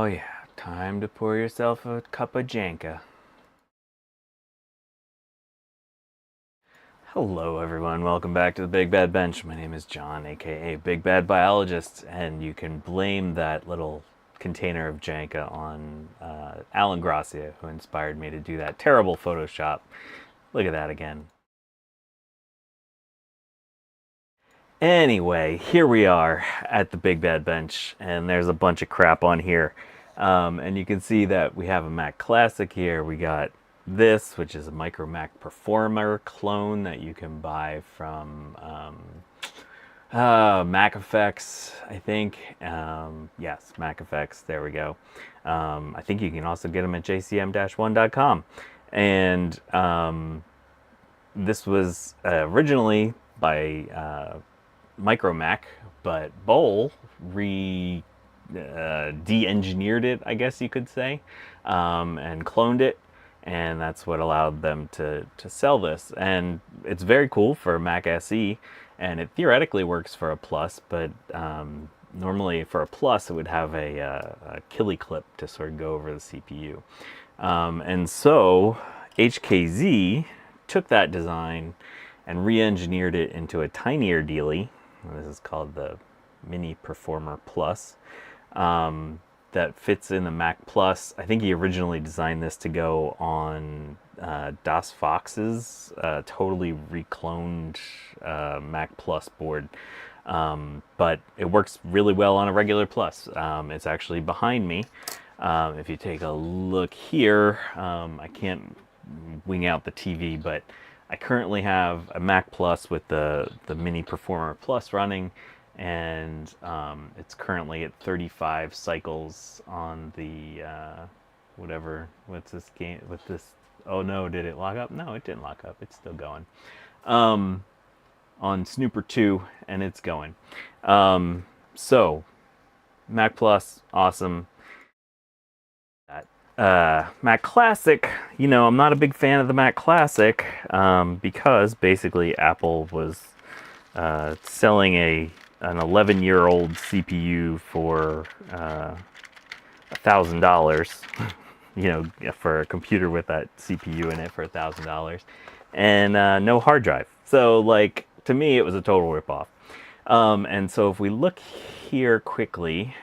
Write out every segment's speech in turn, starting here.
Oh yeah, time to pour yourself a cup of Janka. Hello everyone, welcome back to the Big Bad Bench. My name is John, aka Big Bad Biologist, and you can blame that little container of Janka on Alan Gracia, who inspired me to do that terrible Photoshop. Look at that again. Anyway, here we are at the Big Bad Bench, and there's a bunch of crap on here. And you can see that we have a Mac Classic here. We got this, which is a MicroMac Performer clone that you can buy from Mac Effects, I think. Yes, Mac Effects, there we go. I think you can also get them at jcm-1.com. And this was originally by MicroMac, but Bolle de-engineered it, I guess you could say, and cloned it, and that's what allowed them to sell this. And it's very cool for a Mac SE, and it theoretically works for a Plus, but normally for a Plus it would have a killy clip to sort of go over the CPU. And so HKZ took that design and re-engineered it into a tinier dealie. This is called the Mini Performer Plus, that fits in the Mac Plus. I think he originally designed this to go on DOS Fox's totally recloned Mac Plus board, but it works really well on a regular Plus. It's actually behind me. If you take a look here, I can't wing out the TV, but I currently have a Mac Plus with the Mini Performer Plus running, and it's currently at 35 cycles on the what's this game with this? Oh no, did it lock up? No, it didn't lock up. It's still going. On Snooper 2, and it's going. So Mac Plus, awesome. Mac Classic, you know, I'm not a big fan of the Mac Classic because basically Apple was selling an 11-year-old CPU for $1,000. You know, for a computer with that CPU in it for $1,000, and no hard drive. So, like, to me, it was a total ripoff. And so, if we look here quickly.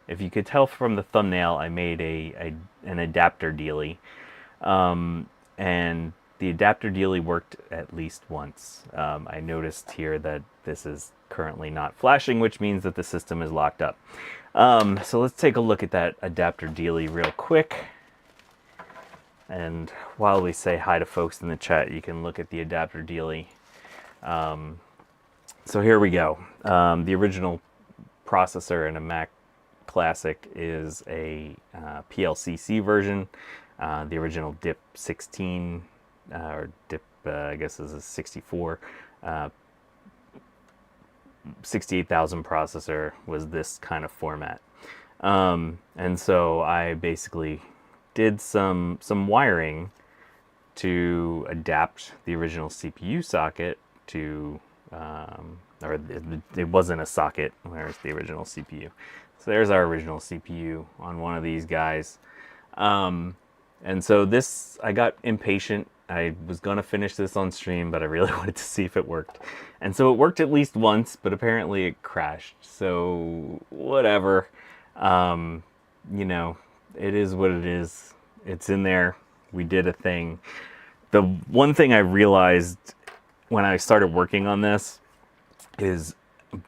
If you could tell from the thumbnail, I made an adapter dealie, and the adapter dealie worked at least once. I noticed here that this is currently not flashing, which means that the system is locked up. So let's take a look at that adapter dealie real quick. And while we say hi to folks in the chat, you can look at the adapter dealie. So here we go. The original processor in a Mac Classic is a PLCC version. The original DIP 16 or DIP, I guess is a 64. 68,000 processor was this kind of format. And so I basically did some wiring to adapt the original CPU socket to, or it wasn't a socket, where's the original CPU? So there's our original CPU on one of these guys. And so this, I got impatient. I was going to finish this on stream, but I really wanted to see if it worked. And so it worked at least once, but apparently it crashed. So whatever. You know, it is what it is. It's in there. We did a thing. The one thing I realized when I started working on this is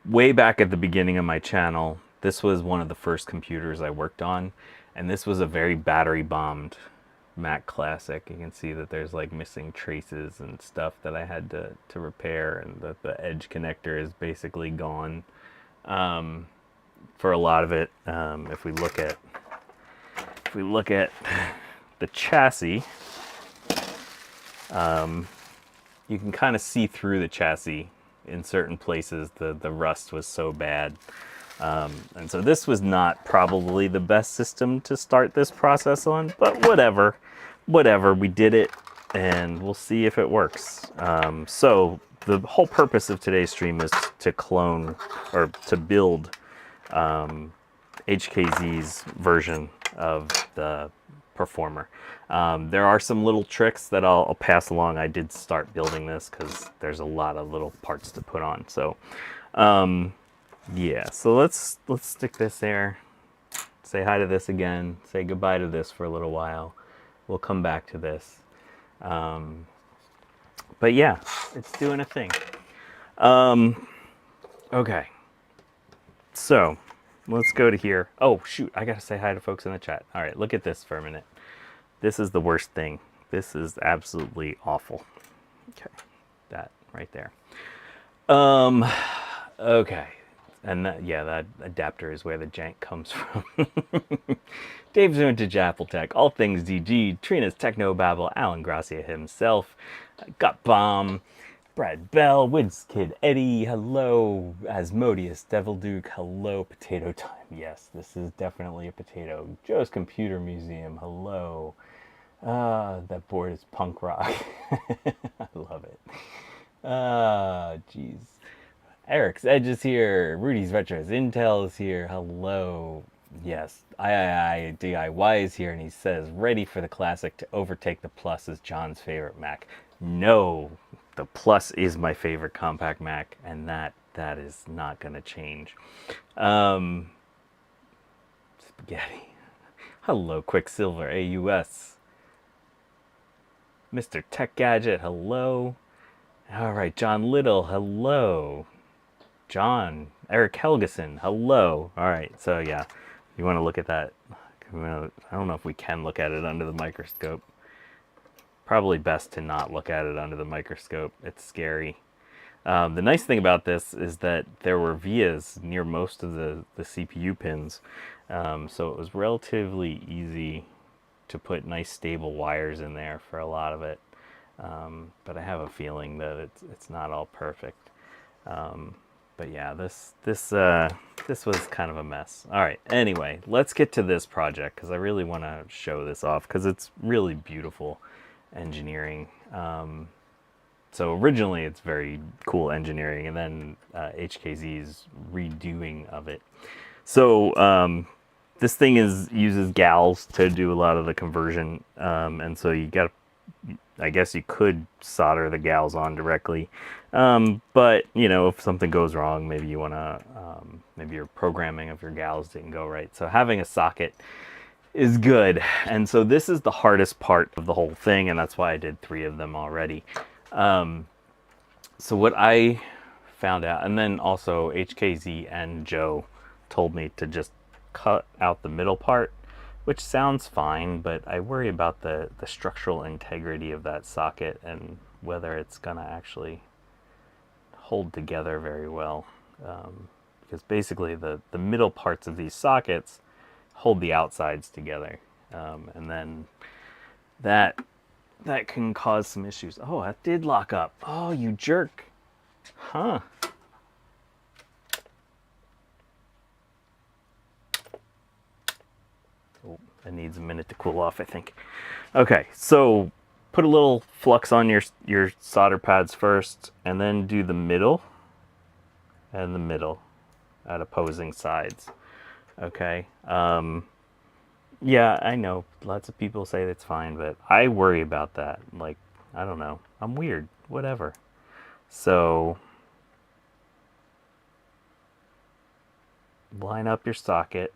way back at the beginning of my channel, this was one of the first computers I worked on, and this was a very battery bombed Mac Classic. You can see that there's like missing traces and stuff that I had to repair, and that the edge connector is basically gone for a lot of it. If we look at the chassis, you can kind of see through the chassis in certain places. The rust was so bad. And so this was not probably the best system to start this process on, but whatever, we did it, and we'll see if it works. So the whole purpose of today's stream is to clone, or to build HKZ's version of the Performer. There are some little tricks that I'll pass along. I did start building this because there's a lot of little parts to put on. So yeah, so let's stick this there. Say hi to this again. Say goodbye to this for a little while. We'll come back to this. But yeah, it's doing a thing. Okay. So let's go to here. Oh, shoot. I got to say hi to folks in the chat. All right, look at this for a minute. This is the worst thing. This is absolutely awful. Okay, that right there. Okay. And that, yeah, that adapter is where the jank comes from. Dave's Vintage Apple Tech, All Things DG, Trina's Techno Babble, Alan Gracia himself, Gut Bomb, Brad Bell, Wids Kid Eddie, hello, Asmodeus, Devil Duke, hello, Potato Time. Yes, this is definitely a potato. Joe's Computer Museum, hello. That board is punk rock. I love it. Jeez. Eric's Edge is here. Rudy's Retros Intel is here. Hello. Yes, III DIY is here, and he says, ready for the Classic to overtake the Plus as John's favorite Mac. No, the Plus is my favorite compact Mac, and that is not going to change. Spaghetti. Hello, Quicksilver AUS. Mr. Tech Gadget, hello. All right, John Little, hello. John, Eric Helgeson, hello. All right, so yeah, you want to look at that. I don't know if we can look at it under the microscope. Probably best to not look at it under the microscope. It's scary. The nice thing about this is that there were vias near most of the CPU pins, so it was relatively easy to put nice stable wires in there for a lot of it. But I have a feeling that it's not all perfect. But yeah, this was kind of a mess. All right, anyway, let's get to this project because I really want to show this off because it's really beautiful engineering. So originally it's very cool engineering, and then HKZ's redoing of it. So this thing uses gals to do a lot of the conversion, and so you got to, I guess you could solder the gals on directly, but you know, if something goes wrong, maybe you want to, maybe your programming of your gals didn't go right. So having a socket is good, and so this is the hardest part of the whole thing, and that's why I did 3 of them already. So what I found out, and then also HKZ and Joe told me to just cut out the middle part, which sounds fine, but I worry about the structural integrity of that socket and whether it's gonna actually hold together very well. Because basically the middle parts of these sockets hold the outsides together. And then that can cause some issues. Oh, that did lock up. Oh, you jerk. Huh. It needs a minute to cool off, I think. Okay, so put a little flux on your solder pads first, and then do the middle and the middle at opposing sides. Okay. Yeah, I know lots of people say that's fine, but I worry about that. Like, I don't know. I'm weird. Whatever. So line up your socket.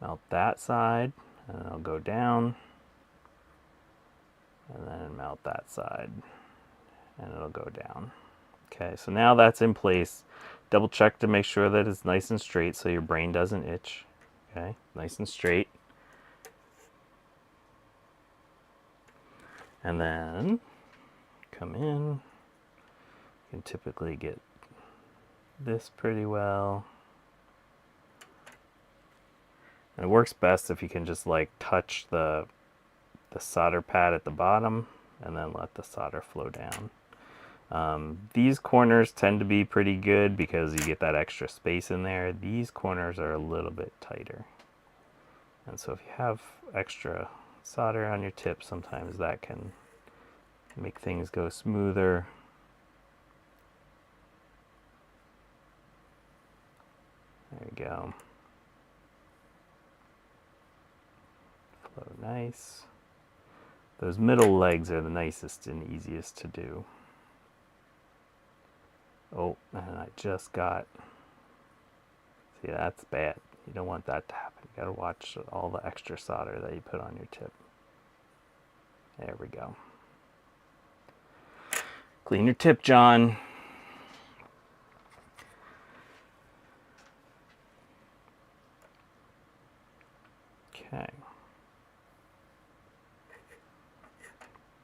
Mount that side, and I'll go down, and then mount that side, and it'll go down. Okay, so now that's in place. Double check to make sure that it's nice and straight so your brain doesn't itch. Okay, nice and straight. And then come in. You can typically get this pretty well. And it works best if you can just like touch the solder pad at the bottom and then let the solder flow down. These corners tend to be pretty good because you get that extra space in there. These corners are a little bit tighter. And so if you have extra solder on your tip, sometimes that can make things go smoother. There you go. Flow nice. Those middle legs are the nicest and easiest to do. Oh, and I just got, see, that's bad. You don't want that to happen. You gotta watch all the extra solder that you put on your tip. There we go. Clean your tip, John. Okay.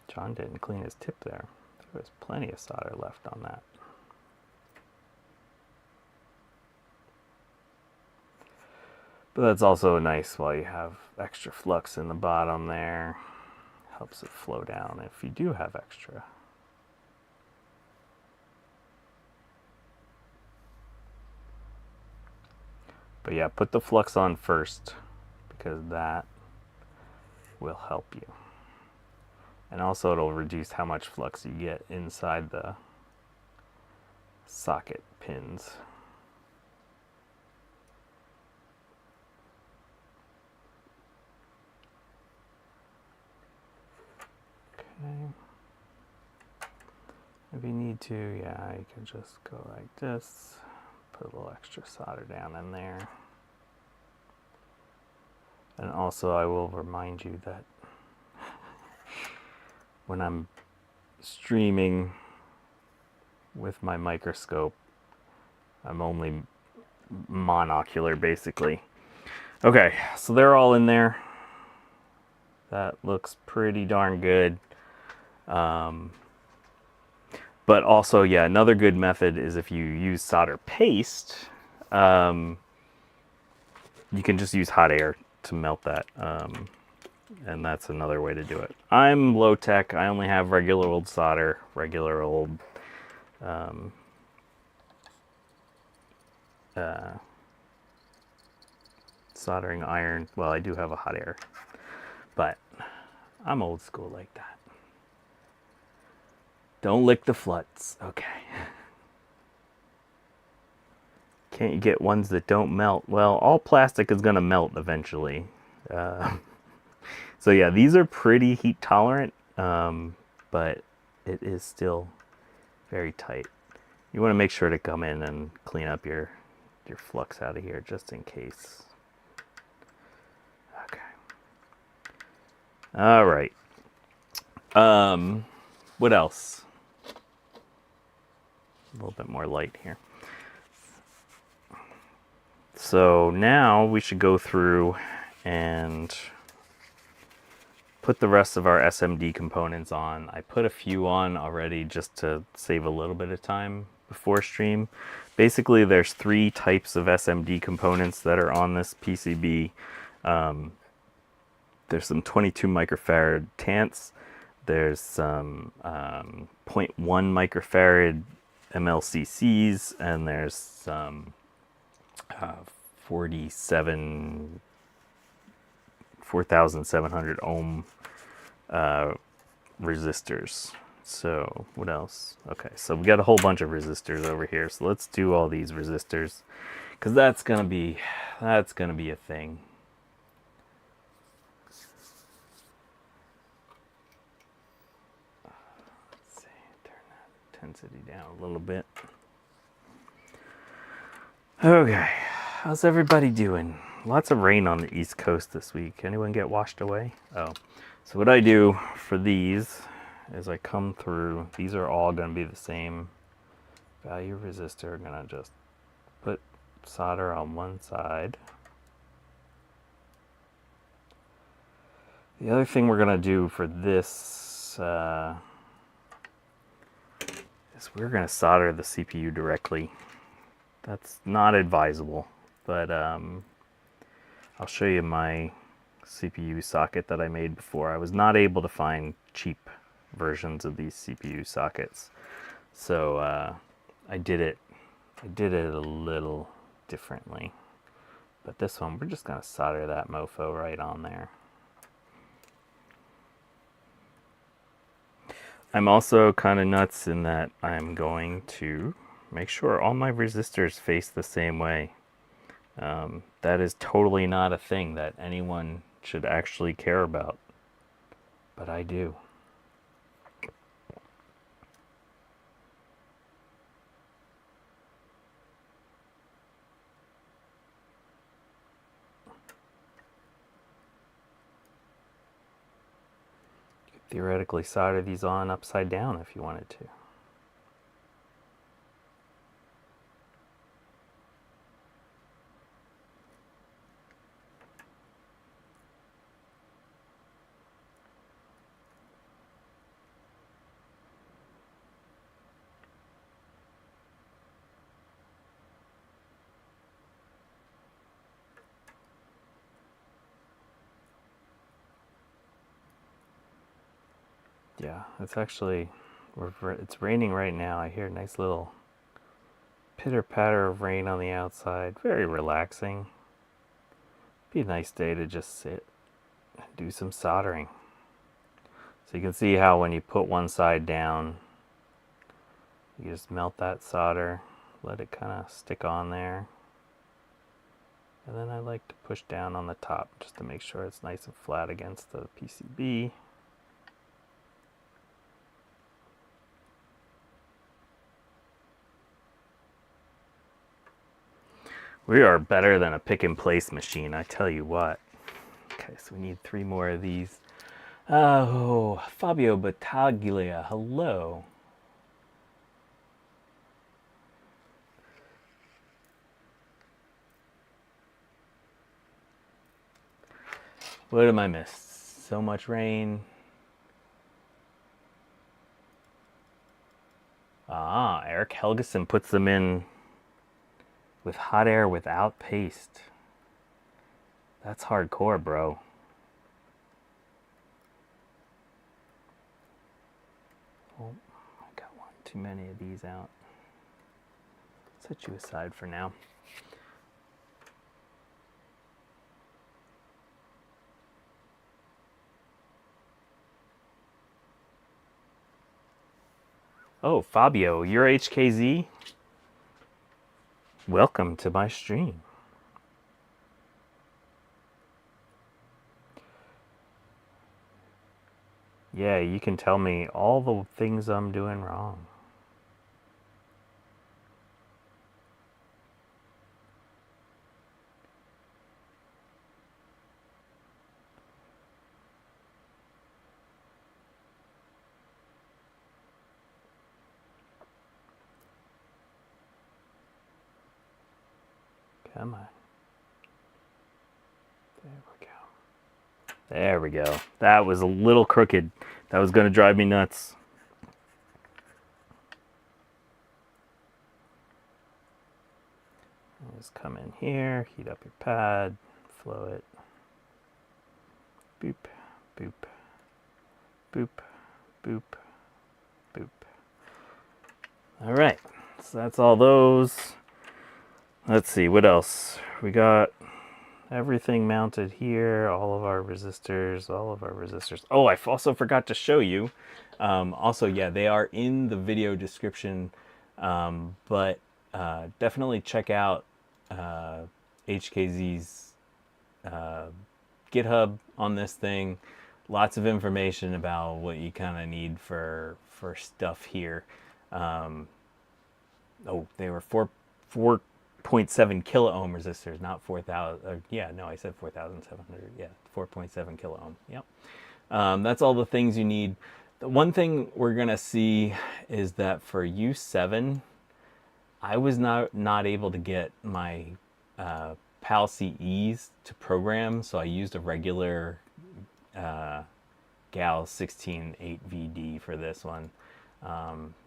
John didn't clean his tip there. There was plenty of solder left on that. But that's also nice while you have extra flux in the bottom there. Helps it flow down if you do have extra. But yeah, put the flux on first because that will help you. And also it'll reduce how much flux you get inside the socket pins. Okay. If you need to, yeah, you can just go like this. Put a little extra solder down in there. And also I will remind you that when I'm streaming with my microscope, I'm only monocular basically. Okay, so they're all in there. That looks pretty darn good. But also, yeah, another good method is if you use solder paste, you can just use hot air to melt that. And that's another way to do it. I'm low tech. I only have regular old solder, regular old soldering iron. Well, I do have a hot air, but I'm old school like that. Don't lick the fluts. Okay. Can't you get ones that don't melt? Well, all plastic is going to melt eventually. So yeah, these are pretty heat tolerant, but it is still very tight. You want to make sure to come in and clean up your flux out of here just in case. Okay. All right. What else? A little bit more light here. So now we should go through and put the rest of our SMD components on. I put a few on already just to save a little bit of time before stream. Basically, there's 3 types of SMD components that are on this PCB. There's some 22 microfarad TANTs. There's some 0.1 microfarad MLCCs, and there's some 4,700 ohm resistors. So what else? Okay, so we got a whole bunch of resistors over here. So let's do all these resistors, because that's gonna be a thing. Let's see, turn that intensity down a little bit. Okay, how's everybody doing? Lots of rain on the East Coast this week. Anyone get washed away? Oh, so what I do for these is I come through. These are all going to be the same value resistor. I'm going to just put solder on one side. The other thing we're going to do for this is we're going to solder the CPU directly. That's not advisable, but I'll show you my CPU socket that I made before. I was not able to find cheap versions of these CPU sockets, so I did it a little differently. But this one, we're just gonna solder that mofo right on there. I'm also kind of nuts in that I'm going to make sure all my resistors face the same way. That is totally not a thing that anyone should actually care about, but I do. You could theoretically solder these on upside down if you wanted to. Yeah, it's actually, it's raining right now. I hear a nice little pitter patter of rain on the outside. Very relaxing. Be a nice day to just sit and do some soldering. So you can see how when you put one side down, you just melt that solder, let it kind of stick on there. And then I like to push down on the top just to make sure it's nice and flat against the PCB. We are better than a pick and place machine, I tell you what. Okay, so we need 3 more of these. Oh, Fabio Battaglia, hello. What am I missed? So much rain. Ah, Eric Helgeson puts them in with hot air without paste. That's hardcore, bro. Oh, I got one too many of these out. Set you aside for now. Oh, Fabio, you're HKZ? Welcome to my stream. Yeah, you can tell me all the things I'm doing wrong. Come on. There we go. There we go. That was a little crooked. That was going to drive me nuts. Just come in here, heat up your pad, flow it. Boop, boop, boop, boop, boop. All right, so that's all those. Let's see, what else? We got everything mounted here, all of our resistors. Oh, I also forgot to show you. Also, yeah, they are in the video description, but definitely check out HKZ's GitHub on this thing. Lots of information about what you kind of need for stuff here. Oh, they were 4.7 kilo ohm resistors, not 4,000. Yeah, no, I said 4,700. Yeah, 4.7 kilo ohm. Yep. That's all the things you need. The one thing we're gonna see is that for U7, I was not able to get my PAL CEs to program, so I used a regular GAL 16.8VD for this one.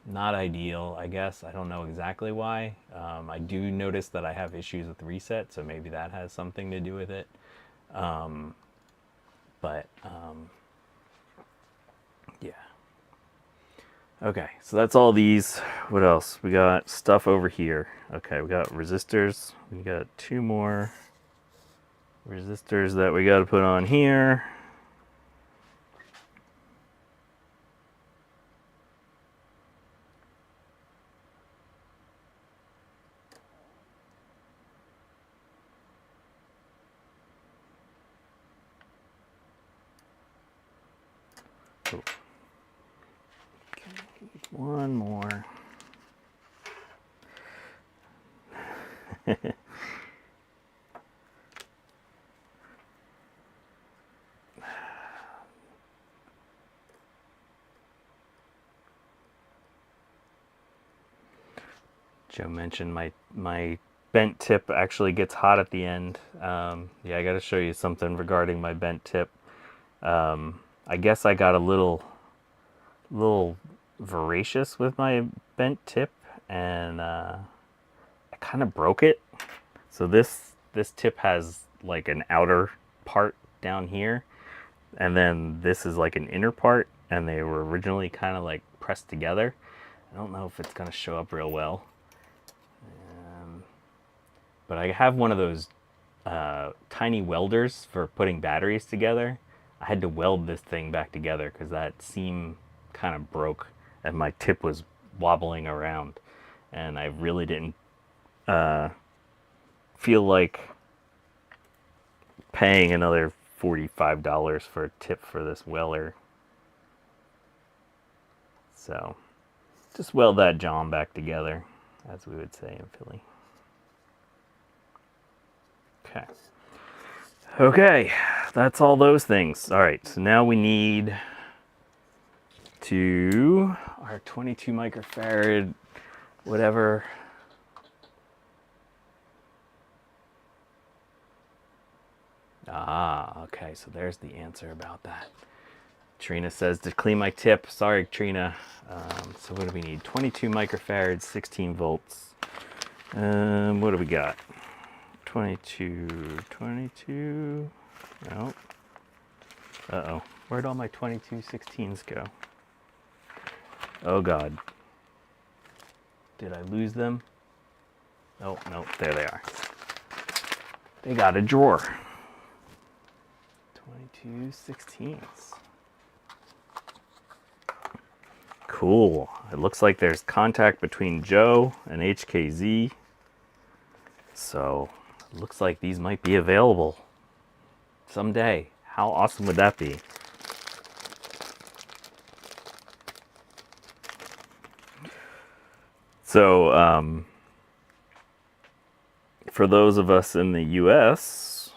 Not ideal, I guess. I don't know exactly why. I do notice that I have issues with reset, so maybe that has something to do with it. Yeah. Okay, so that's all these. What else? We got stuff over here. Okay, we got resistors. We got 2 more resistors that we got to put on here. Cool. Okay, one more. Joe mentioned my bent tip actually gets hot at the end. Yeah, I got to show you something regarding my bent tip. I guess I got a little voracious with my bent tip, and I kind of broke it. So this tip has like an outer part down here, and then this is like an inner part, and they were originally kind of like pressed together. I don't know if it's gonna show up real well, but I have one of those tiny welders for putting batteries together. I had to weld this thing back together because that seam kind of broke and my tip was wobbling around, and I really didn't feel like paying another $45 for a tip for this welder. So just weld that John back together, as we would say in Philly. Okay. Okay, that's all those things. All right, so now we need to our 22 microfarad, whatever. Ah, okay, so there's the answer about that. Trina says to clean my tip. Sorry, Trina. So what do we need? 22 microfarads, 16 volts. What do we got? 22. No. Uh-oh. Where'd all my 2216s go? Oh, God. Did I lose them? Oh, no, there they are. They got a drawer. 2216s. Cool. It looks like there's contact between Joe and HKZ. So, it looks like these might be available someday. How awesome would that be? So, for those of us in the US,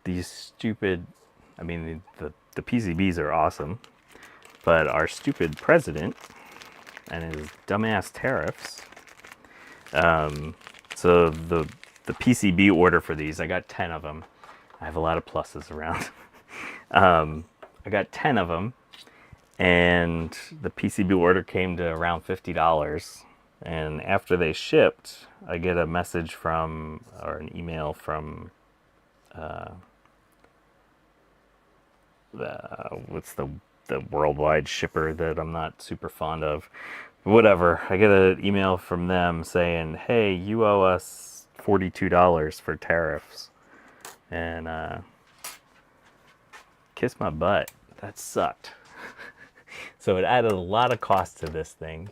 these stupid, I mean, the PCBs are awesome, but our stupid president and his dumbass tariffs. So the PCB order for these, I got 10 of them. I have a lot of pluses around. I got 10 of them, and the PCB order came to around $50. And after they shipped, I get a message from, or an email from, what's the worldwide shipper that I'm not super fond of. Whatever. I get an email from them saying, hey, you owe us $42 for tariffs. And kiss my butt. That sucked. So it added a lot of cost to this thing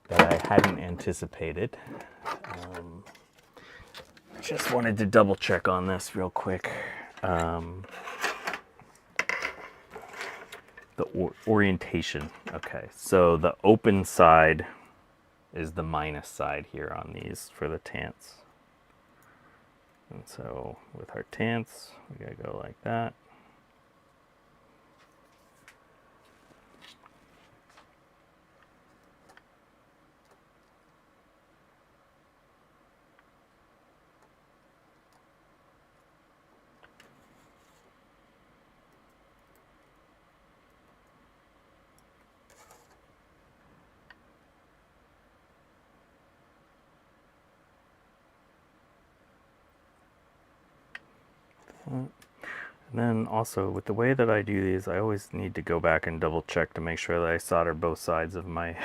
that I hadn't anticipated. Just wanted to double check on this real quick. The orientation. Okay, so the open side is the minus side here on these for the tants. And so with our tants, we gotta go like that. And then also with the way that I do these, I always need to go back and double check to make sure that I solder both sides of my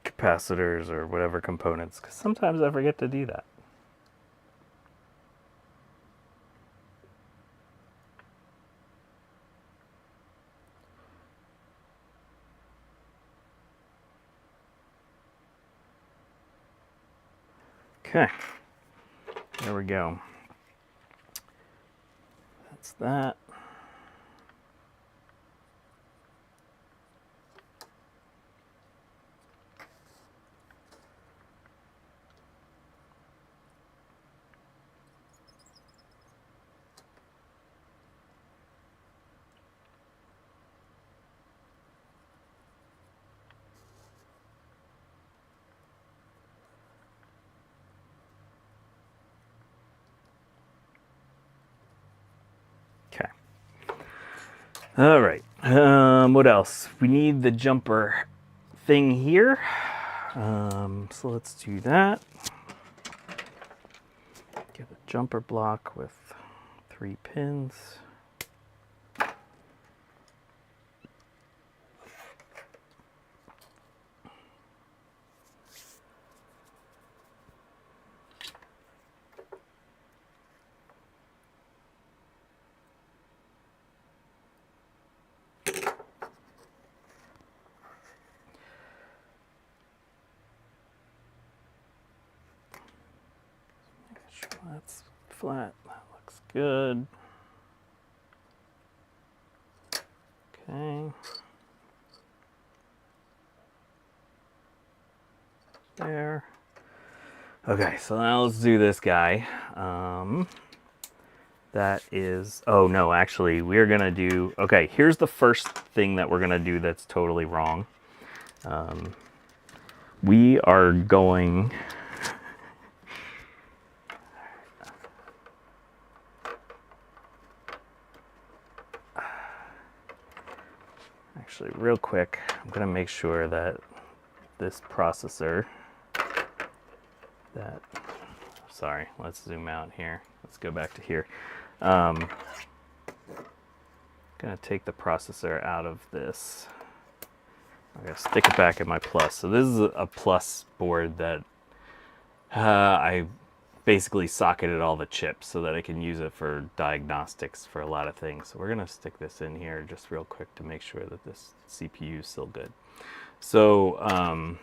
capacitors or whatever components, because sometimes I forget to do that. Okay, there we go. that's that. Okay. All right. What else? We need the jumper thing here. So let's do that. Get a jumper block with 3 pins. That's flat. That looks good. Okay. There. Okay, so now let's do this guy. That is, oh no, actually, we're gonna do, okay, here's the first thing that we're gonna do that's totally wrong. We are going, actually, real quick, I'm gonna make sure that this processor, that, sorry, let's zoom out here. Let's go back to here. Gonna take the processor out of this. I'm gonna stick it back in my plus. So this is a plus board that I basically socketed all the chips so that I can use it for diagnostics for a lot of things. So we're gonna stick this in here just real quick to make sure that this CPU is still good. So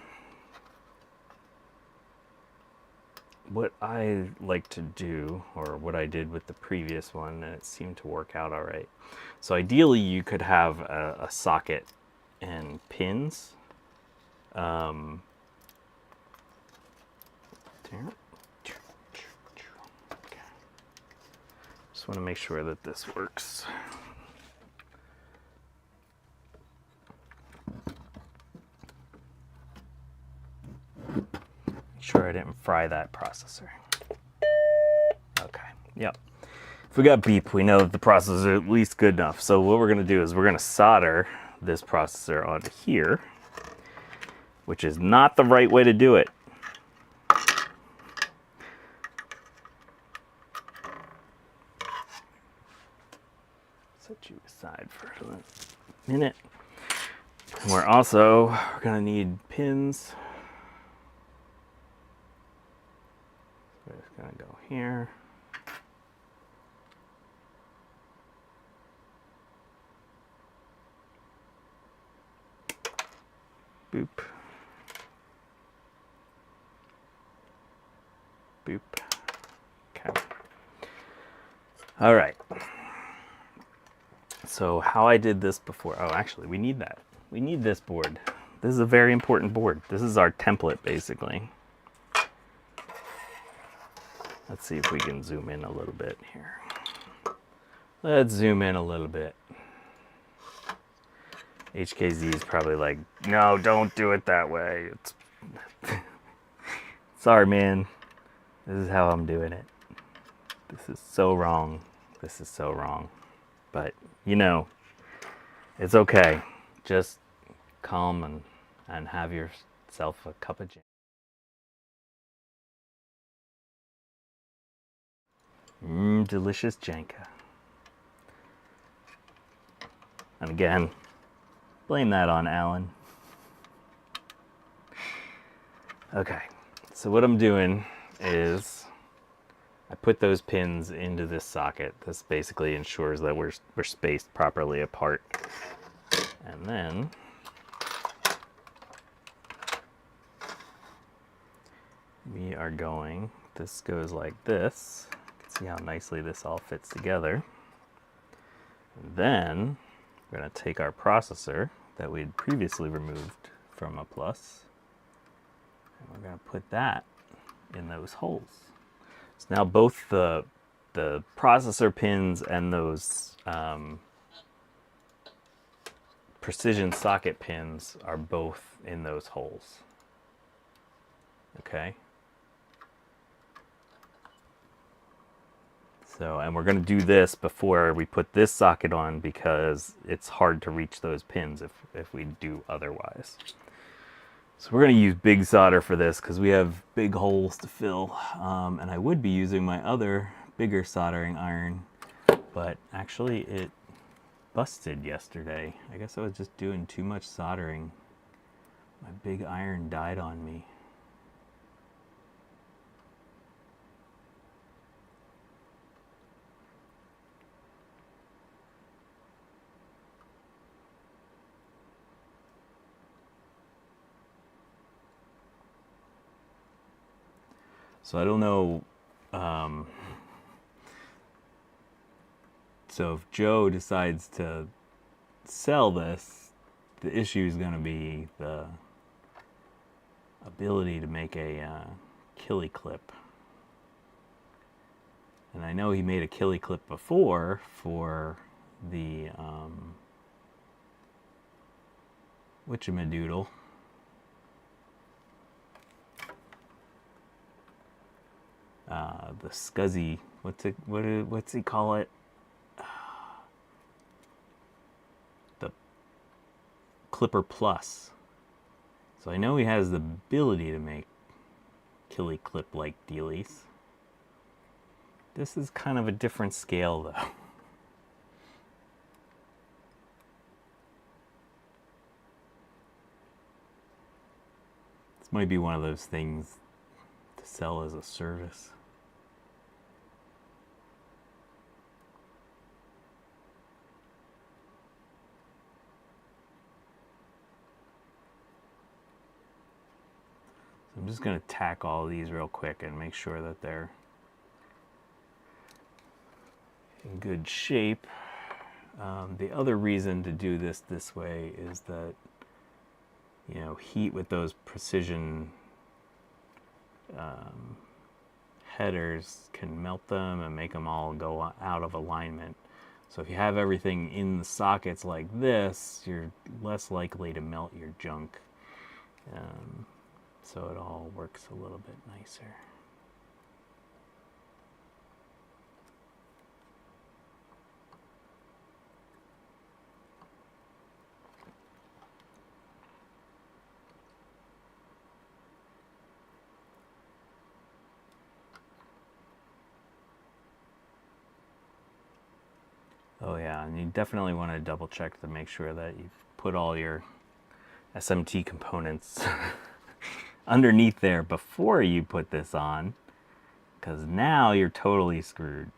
what I like to do, or what I did with the previous one, and it seemed to work out all right. So ideally you could have a socket and pins. Okay. Just want to make sure that this works. Make sure I didn't fry that processor. Okay, yep. If we got beep, we know that the processor is at least good enough. So what we're gonna do is we're gonna solder this processor onto here, which is not the right way to do it. Set you aside for a minute. And we're gonna need pins. We're just gonna go here. Boop. Boop. Okay. All right. So how I did this before, oh, actually we need that. We need this board. This is a very important board. This is our template basically. Let's see if we can zoom in a little bit here. Let's zoom in a little bit. HKZ is probably like, no, don't do it that way. It's sorry, man. This is how I'm doing it. This is so wrong. This is so wrong. But, you know, it's okay. Just calm and have yourself a cup of jam. Delicious Janka. And again, blame that on Alan. Okay, so what I'm doing is I put those pins into this socket. This basically ensures that we're spaced properly apart. And then we are going, this goes like this. You can see how nicely this all fits together. And then we're going to take our processor that we had previously removed from a plus, and we're going to put that in those holes. So now both the processor pins and those precision socket pins are both in those holes. Okay. So, and we're going to do this before we put this socket on because it's hard to reach those pins if we do otherwise. So we're going to use big solder for this because we have big holes to fill. And I would be using my other bigger soldering iron, but actually it busted yesterday. I guess I was just doing too much soldering. My big iron died on me. So I don't know, so if Joe decides to sell this, the issue is going to be the ability to make a killie clip. And I know he made a killie clip before for the whatchamadoodle. The scuzzy, what's he call it? The Clipper Plus. So I know he has the ability to make killie clip like dealies. This is kind of a different scale though. This might be one of those things to sell as a service. So I'm just going to tack all these real quick and make sure that they're in good shape. The other reason to do this way is that, you know, heat with those precision headers can melt them and make them all go out of alignment. So if you have everything in the sockets like this, you're less likely to melt your junk. So it all works a little bit nicer. Oh yeah, and you definitely want to double check to make sure that you've put all your SMT components underneath there before you put this on, because now you're totally screwed.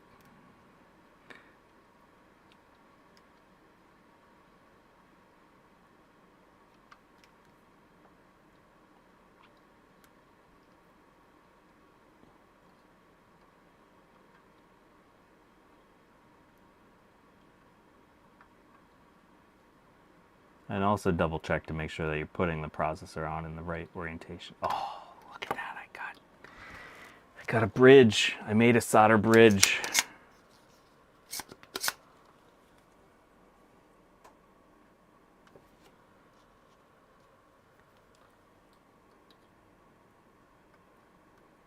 And also double check to make sure that you're putting the processor on in the right orientation. Oh, look at that, I got a bridge. I made a solder bridge.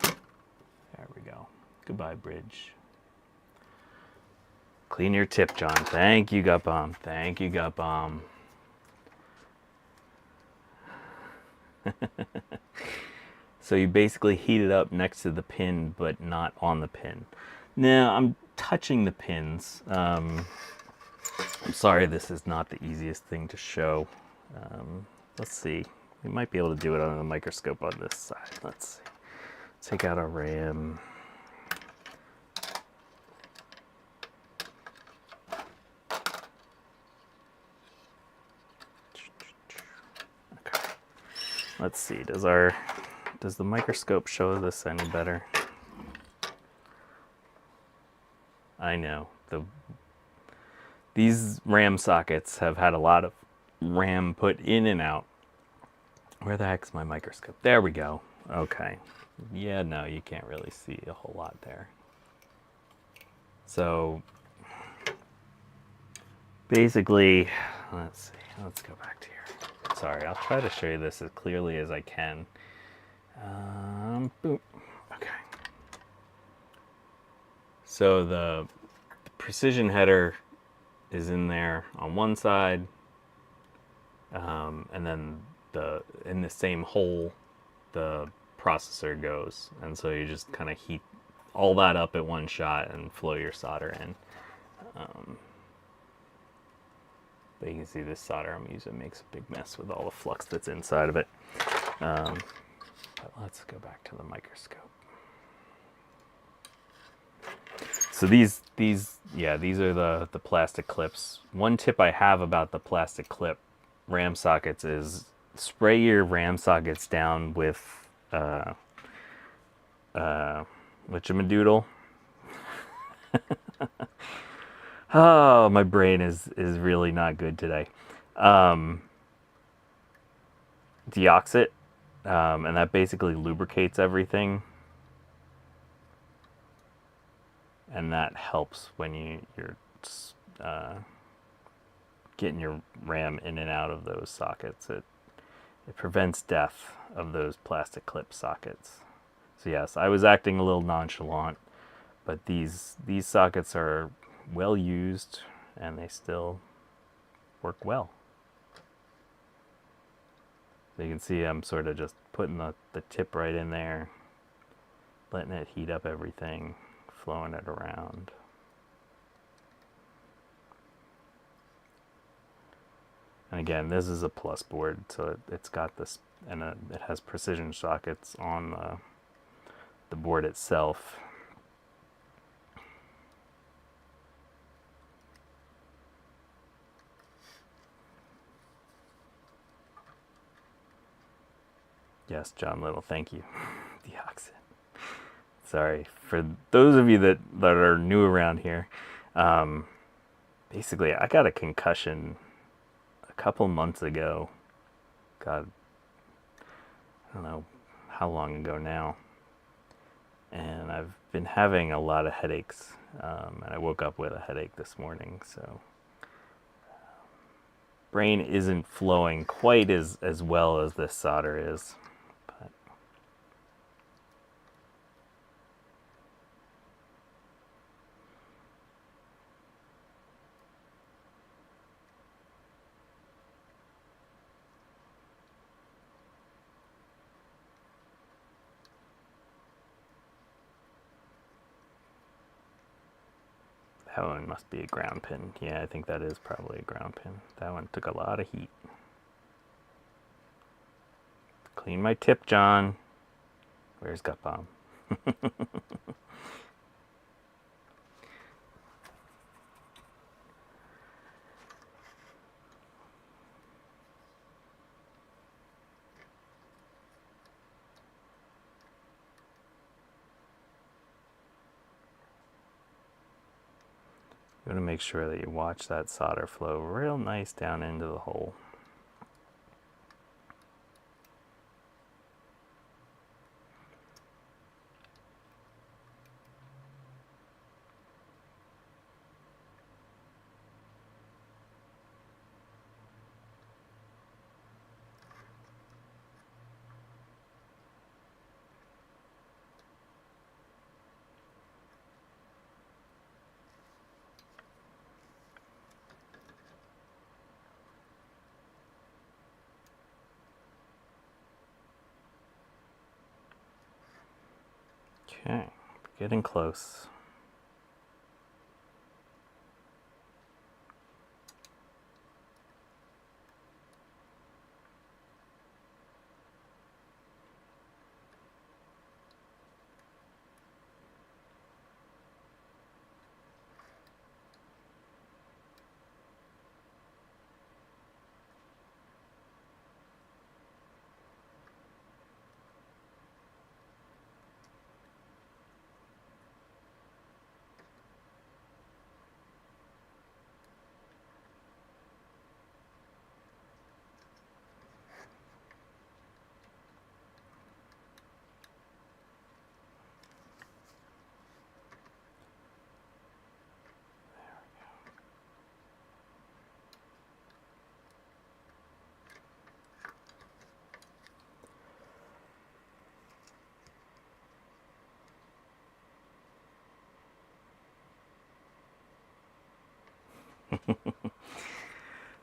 There we go. Goodbye, bridge. Clean your tip, John. Thank you, Gut Bomb. Thank you, Gut Bomb. So you basically heat it up next to the pin, but not on the pin. Now I'm touching the pins. I'm sorry, this is not the easiest thing to show. Let's see. We might be able to do it on the microscope on this side. Let's see. Take out our RAM. Okay. Let's see. Does the microscope show this any better? I know. These RAM sockets have had a lot of RAM put in and out. Where the heck's my microscope? There we go. Okay. Yeah, no, you can't really see a whole lot there. So basically, let's see. Let's go back to here. Sorry, I'll try to show you this as clearly as I can. Boom. Okay. So the precision header is in there on one side, and then in the same hole the processor goes, and so you just kind of heat all that up at one shot and flow your solder in. But you can see this solder I'm using makes a big mess with all the flux that's inside of it. But let's go back to the microscope. So these are the plastic clips. One tip I have about the plastic clip RAM sockets is spray your RAM sockets down with whatchamadoodle. Oh, my brain is really not good today. Deoxit, and that basically lubricates everything. And that helps when you're getting your RAM in and out of those sockets. It prevents death of those plastic clip sockets. So yes, I was acting a little nonchalant, but these sockets are well used and they still work well. So you can see I'm sort of just putting the tip right in there, letting it heat up everything, flowing it around. And again, this is a plus board, so it's got this, and it has precision sockets on the board itself. Yes, John Little, thank you. Deoxit. Sorry, for those of you that are new around here, basically I got a concussion a couple months ago. God, I don't know how long ago now. And I've been having a lot of headaches, and I woke up with a headache this morning, so brain isn't flowing quite as well as this solder is. But that one must be a ground pin. Yeah, I think that is probably a ground pin. That one took a lot of heat. Clean my tip, John. Where's Gut Bomb? You want to make sure that you watch that solder flow real nice down into the hole. Okay, getting close.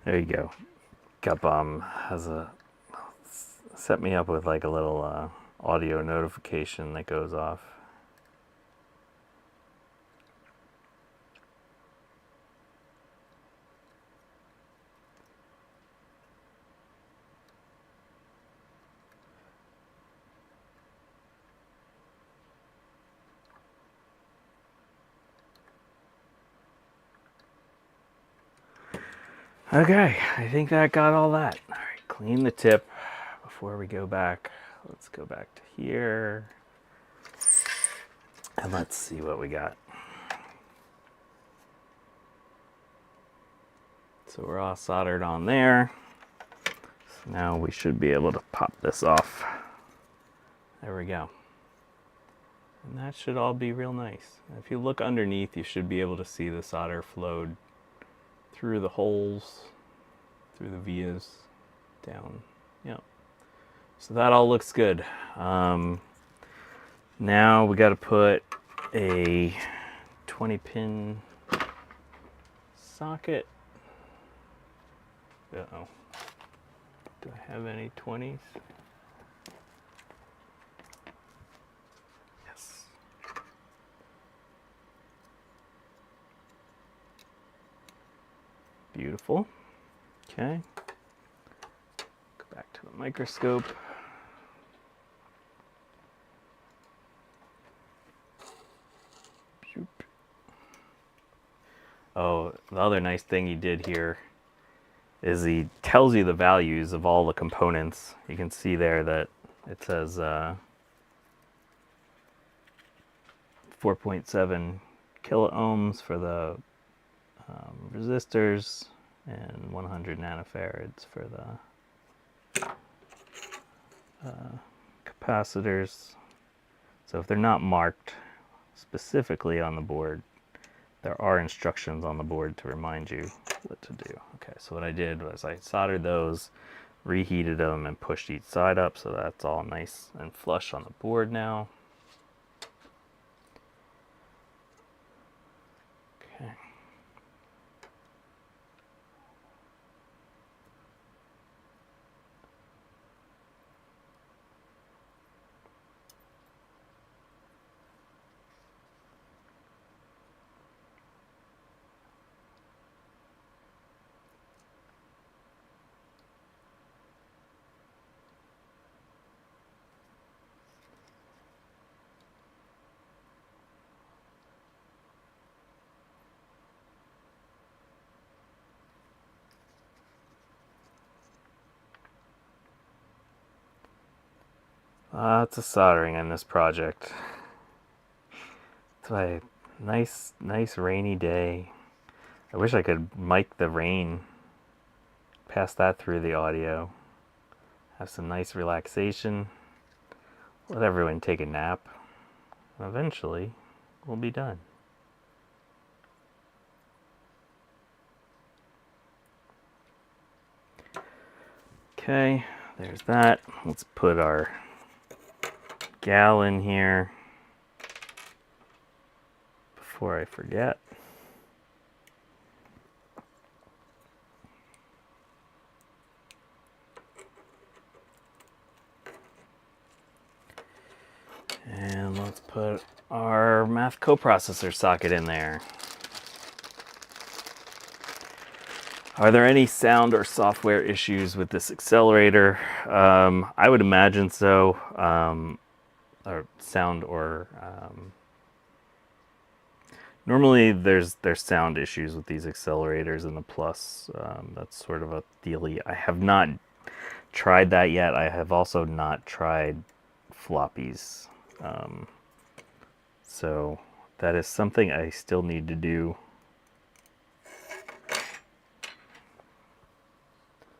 There you go. GutBomb has set me up with like a little audio notification that goes off. Okay, I think that got all that. All right, clean the tip before we go back. Let's go back to here. And let's see what we got. So we're all soldered on there. So now we should be able to pop this off. There we go. And that should all be real nice. If you look underneath, you should be able to see the solder flowed through the holes, through the vias, down. Yep. So that all looks good. Now we got to put a 20-pin socket. Uh-oh. Do I have any 20s? Yes. Beautiful. Okay. Go back to the microscope. Oh, the other nice thing he did here is he tells you the values of all the components. You can see there that it says 4.7 kiloohms for the resistors and 100 nanofarads for the capacitors. So if they're not marked specifically on the board, there are instructions on the board to remind you what to do. Okay, so what I did was I soldered those, reheated them, and pushed each side up, so that's all nice and flush on the board now. Okay. Lots of soldering in this project. It's a nice rainy day. I wish I could mic the rain, pass that through the audio, have some nice relaxation, let everyone take a nap, and eventually we'll be done. Okay, there's that. Let's put our gal in here before I forget. And let's put our math coprocessor socket in there. Are there any sound or software issues with this accelerator? I would imagine so. Or sound or normally there's sound issues with these accelerators in the Plus. That's sort of a dealie. I have not tried that yet. I have also not tried floppies. So that is something I still need to do.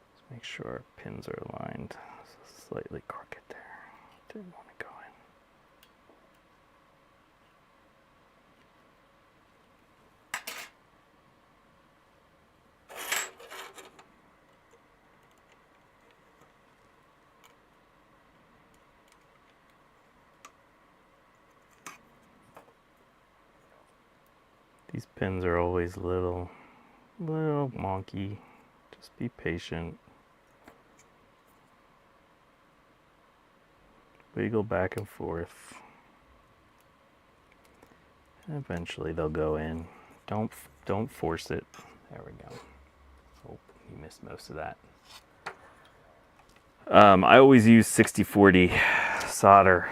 Let's make sure our pins are aligned. It's slightly crooked there. Didn't want to go in. These pins are always little Little wonky. Just be patient. Wiggle back and forth. Eventually they'll go in. Don't force it. There we go. Oh, you missed most of that. I always use 60/40 solder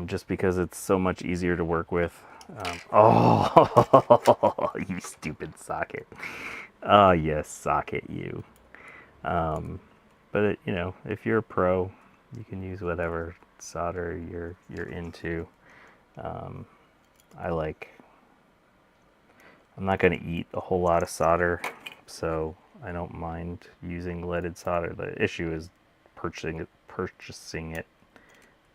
just because it's so much easier to work with. Oh, you stupid socket. Oh, yes, socket you. But it, you know, if you're a pro, you can use whatever solder you're into. I'm not going to eat a whole lot of solder, so I don't mind using leaded solder. The issue is purchasing it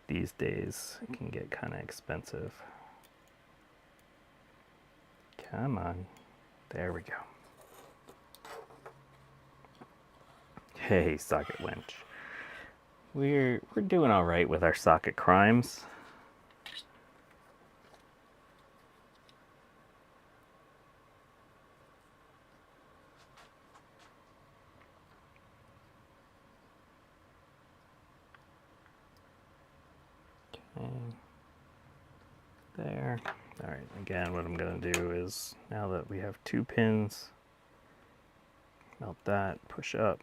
these days. It can get kind of expensive. Come on. There we go. Hey, socket wench. We're doing all right with our socket crimes. Okay. There. All right, again, what I'm going to do is, now that we have 2 pins, melt that, push up.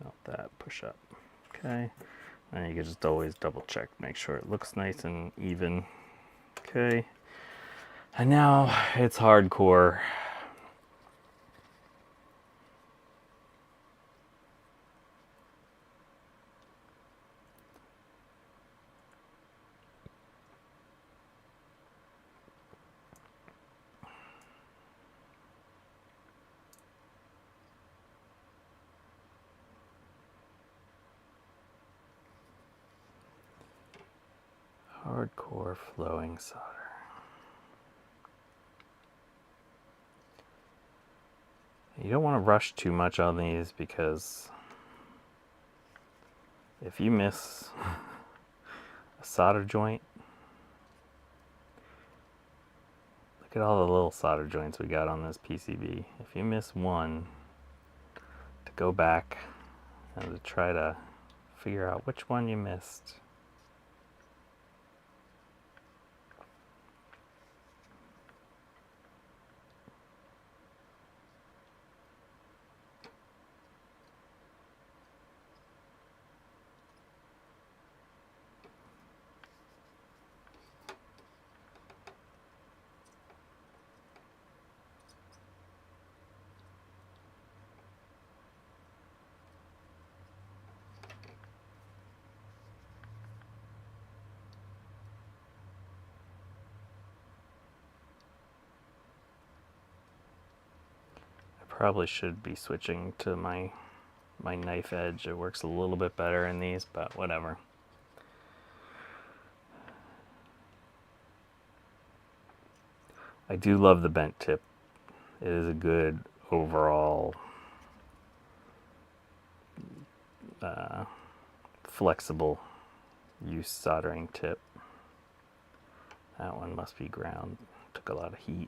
Melt that, push up. Okay. And you can just always double check, make sure it looks nice and even. Okay. And now it's hardcore. Hardcore flowing solder. You don't want to rush too much on these because if you miss a solder joint, look at all the little solder joints we got on this PCB. If you miss one, to go back and to try to figure out which one you missed. Probably should be switching to my knife edge. It works a little bit better in these, but whatever. I do love the bent tip. It is a good overall flexible use soldering tip. That one must be ground. Took a lot of heat.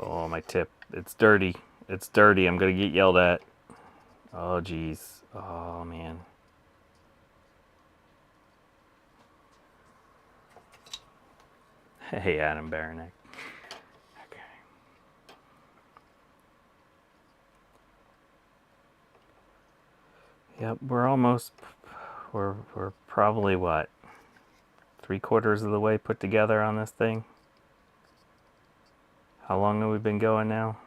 Oh, my tip. It's dirty. It's dirty. I'm going to get yelled at. Oh, geez. Oh, man. Hey, Adam Baranek. Okay. Yep, we're probably what? 3/4 of the way put together on this thing. How long have we been going now?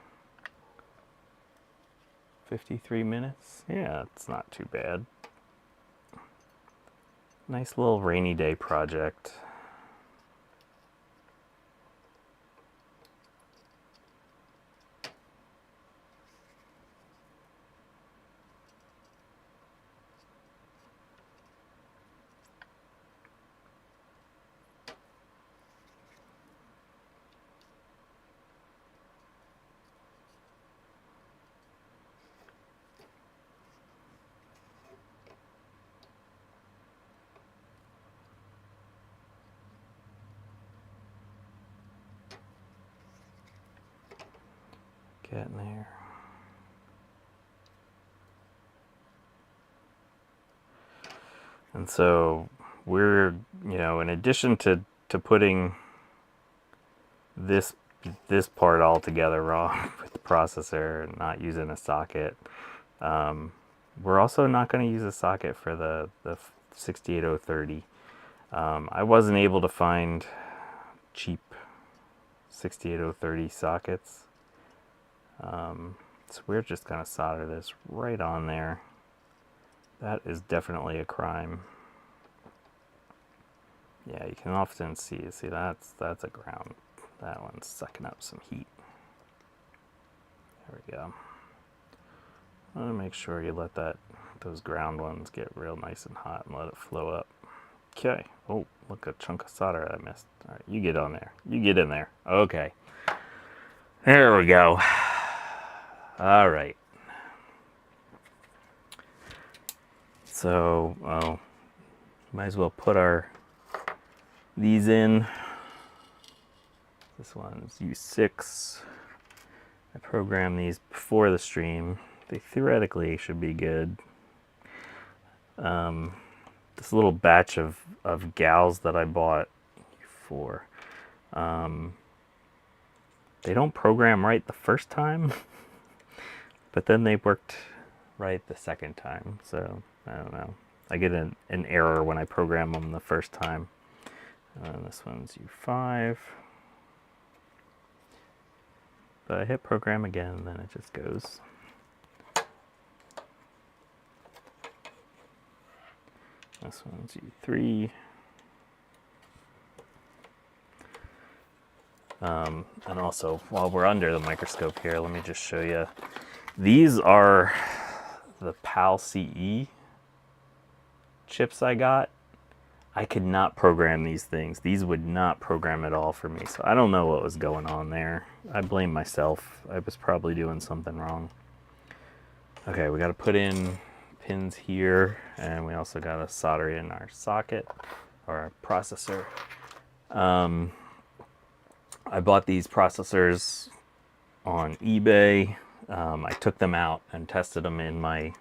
53 minutes? Yeah, it's not too bad. Nice little rainy day project. Getting there. And so we're, you know, in addition to putting this part all together raw with the processor and not using a socket, we're also not going to use a socket for the 68030. I wasn't able to find cheap 68030 sockets. So we're just going to solder this right on there. That is definitely a crime. Yeah, you can often see that's a ground. That one's sucking up some heat. There we go. I want to make sure you let those ground ones get real nice and hot and let it flow up. Okay. Oh, look, a chunk of solder I missed. All right, you get on there. You get in there. Okay. There we go. All right. So, might as well put these in. This one's U6. I programmed these before the stream. They theoretically should be good. This little batch of gals that I bought for, they don't program right the first time, but then they worked right the second time. So I don't know. I get an error when I program them the first time. This one's U5. But I hit program again, and then it just goes. This one's U3. And also, while we're under the microscope here, let me just show you. These are the PAL CE chips I got. I could not program these things. These would not program at all for me. So I don't know what was going on there. I blame myself. I was probably doing something wrong. Okay, we got to put in pins here, and we also got to solder in our socket or our processor. I bought these processors on eBay. I took them out and tested them in my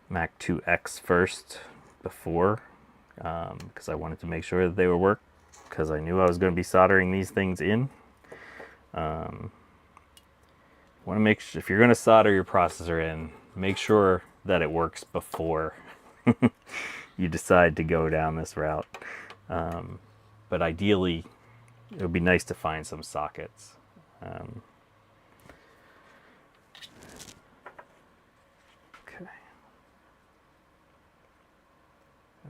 Mac 2X first before, because I wanted to make sure that they would work, because I knew I was going to be soldering these things in. Want to make sure, if you're going to solder your processor in, make sure that it works before you decide to go down this route. But ideally, it would be nice to find some sockets. Okay.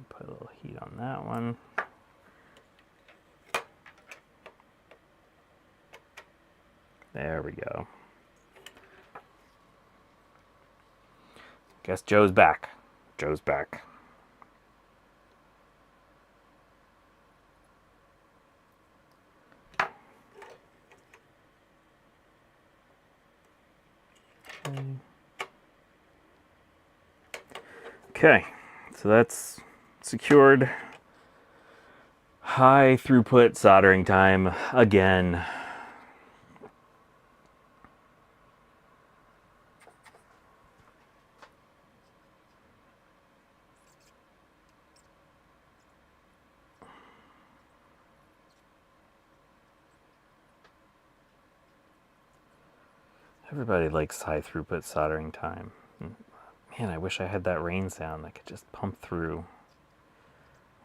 Put a little heat on that one. There we go. Guess Joe's back. Joe's back. Okay, so that's secured. High throughput soldering time again. Everybody likes high throughput soldering time. Man, I wish I had that rain sound that could just pump through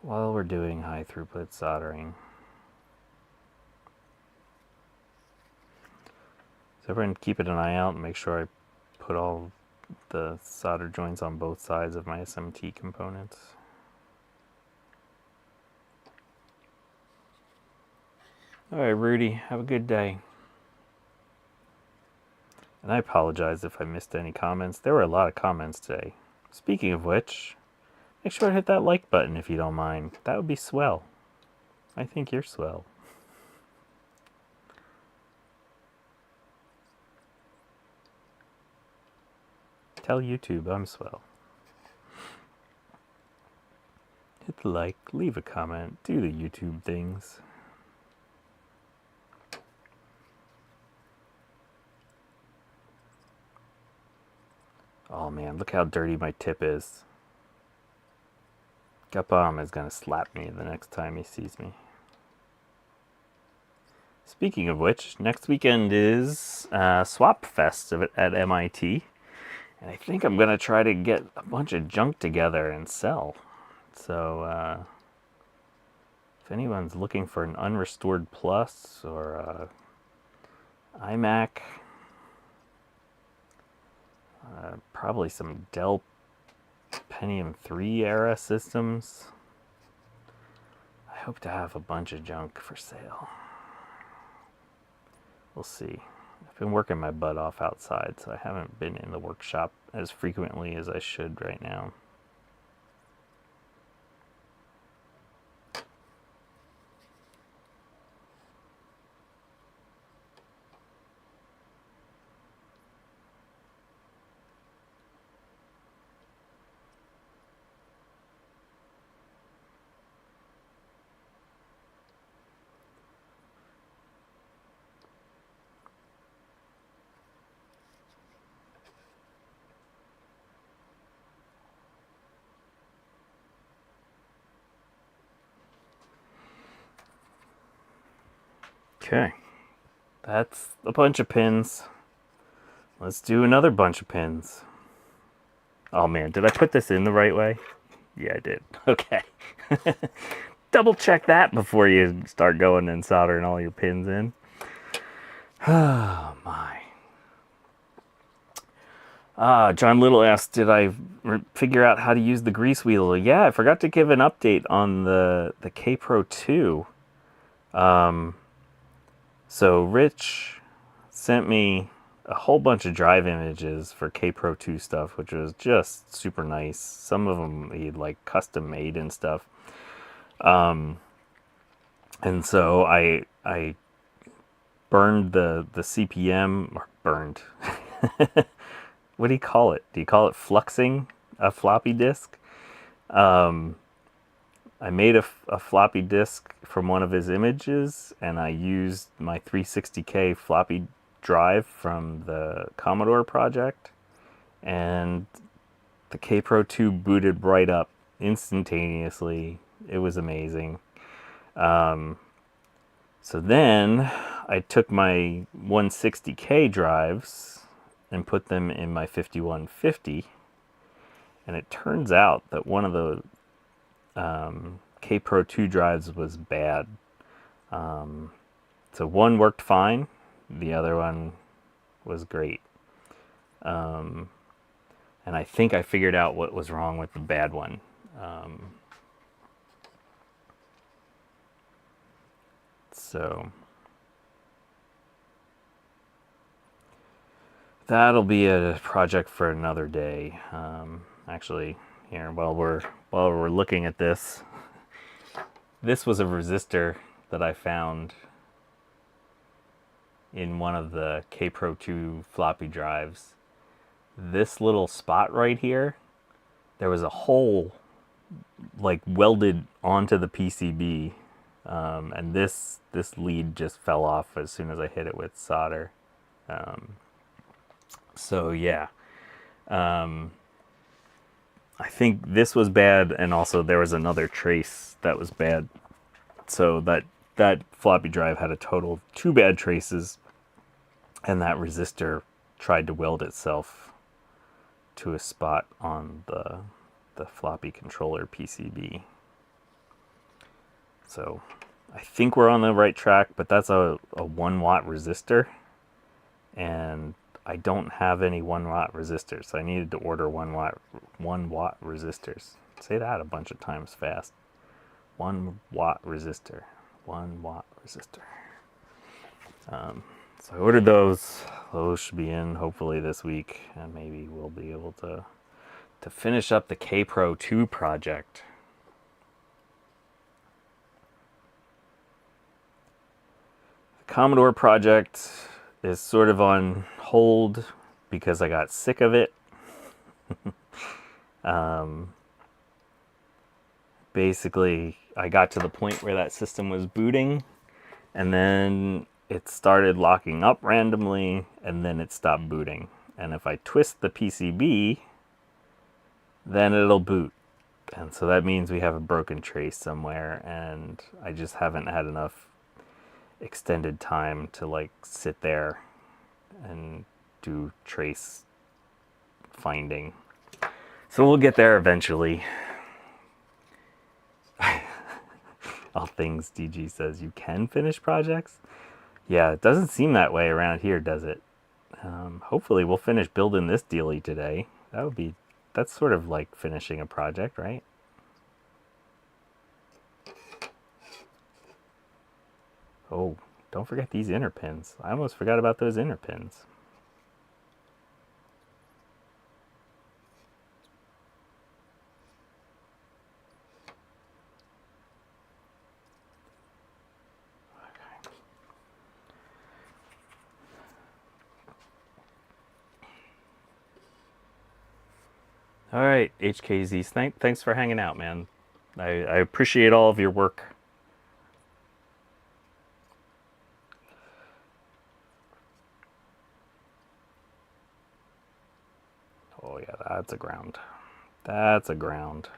while we're doing high throughput soldering. So everyone keeping an eye out and make sure I put all the solder joints on both sides of my SMT components. Alright, Rudy, have a good day. And I apologize if I missed any comments. There were a lot of comments today. Speaking of which, make sure to hit that like button if you don't mind. That would be swell. I think you're swell. Tell YouTube I'm swell. Hit the like, leave a comment, do the YouTube things. Oh man, look how dirty my tip is. Gapam is gonna slap me the next time he sees me. Speaking of which, next weekend is Swap Fest at MIT. And I think I'm gonna try to get a bunch of junk together and sell. So if anyone's looking for an unrestored Plus or iMac, probably some Dell Pentium 3 era systems, I hope to have a bunch of junk for sale. We'll see. I've been working my butt off outside, so I haven't been in the workshop as frequently as I should right now. Okay, that's a bunch of pins. Let's do another bunch of pins. Oh man, did I put this in the right way? Yeah, I did. Okay. Double check that before you start going and soldering all your pins in. Oh my. John Little asked, did I figure out how to use the grease wheel? Yeah, I forgot to give an update on the K Pro 2. So Rich sent me a whole bunch of drive images for K Pro 2 stuff, which was just super nice. Some of them he'd like custom made and stuff. And so I burned the CPM, or burned. What do you call it? Do you call it fluxing a floppy disk? I made a floppy disk from one of his images, and I used my 360K floppy drive from the Commodore project, and the K Pro 2 booted right up instantaneously. It was amazing. So then I took my 160K drives and put them in my 5150, and it turns out that one of the K Pro 2 drives was bad. So one worked fine, the other one was great. And I think I figured out what was wrong with the bad one. So that'll be a project for another day. Actually, here while we're looking at this, this was a resistor that I found in one of the K Pro 2 floppy drives. This little spot right here, there was a hole like welded onto the PCB, and this lead just fell off as soon as I hit it with solder. So yeah, I think this was bad, and also there was another trace that was bad. So that floppy drive had a total of 2 bad traces, and that resistor tried to weld itself to a spot on the floppy controller PCB. So I think we're on the right track, but that's a 1 watt resistor, and I don't have any 1 watt resistors, so I needed to order 1 watt resistors. Say that a bunch of times fast. 1 watt resistor. 1 watt resistor. So I ordered those. Those should be in hopefully this week, and maybe we'll be able to finish up the K-Pro 2 project. The Commodore project is sort of on hold because I got sick of it. Basically, I got to the point where that system was booting, and then it started locking up randomly, and then it stopped booting. And if I twist the PCB, then it'll boot. And so that means we have a broken trace somewhere, and I just haven't had enough extended time to like sit there and do trace finding. So we'll get there eventually. All things DG says, you can finish projects? Yeah, it doesn't seem that way around here, does it? Hopefully we'll finish building this dealie today. That's sort of like finishing a project, right? Oh, don't forget these inner pins. I almost forgot about those inner pins. All right, HKZ, thanks for hanging out, man. I appreciate all of your work. Oh yeah, that's a ground. That's a ground.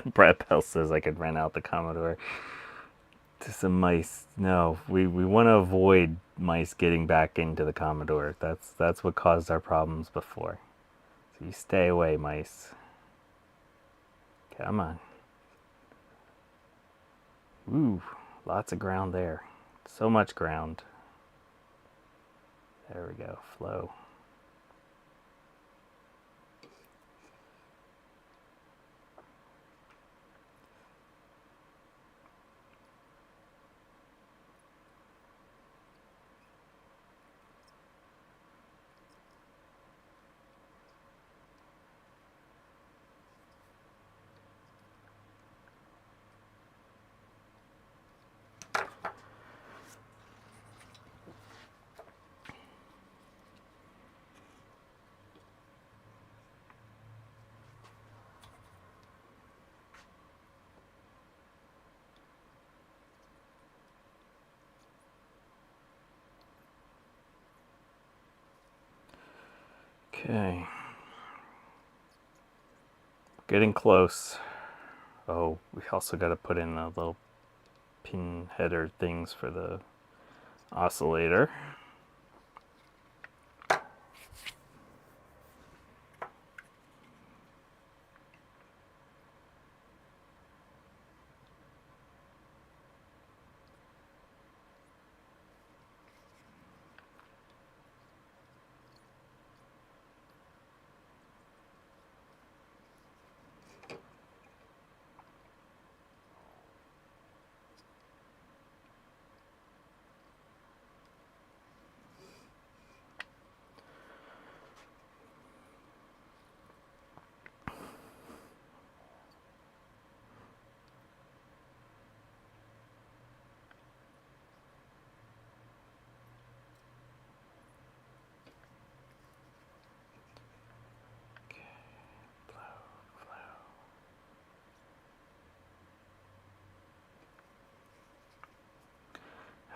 Brad Bell says I could rent out the Commodore to some mice. No, we want to avoid mice getting back into the Commodore. That's what caused our problems before. So you stay away, mice. Come on. Ooh, lots of ground there. So much ground. There we go, flow. Okay. Getting close. Oh, we also got to put in the little pin header things for the oscillator.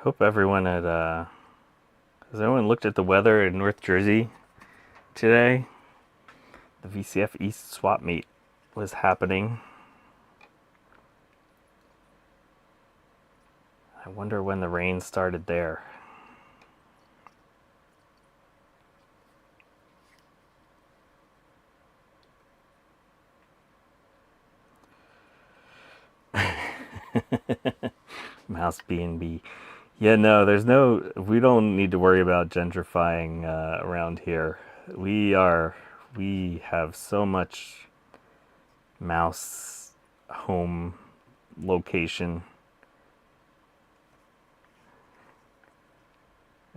Hope everyone had, has everyone looked at the weather in North Jersey today? The VCF East swap meet was happening. I wonder when the rain started there. Mouse B&B. Yeah, no, we don't need to worry about gentrifying around here. We have so much mouse home location.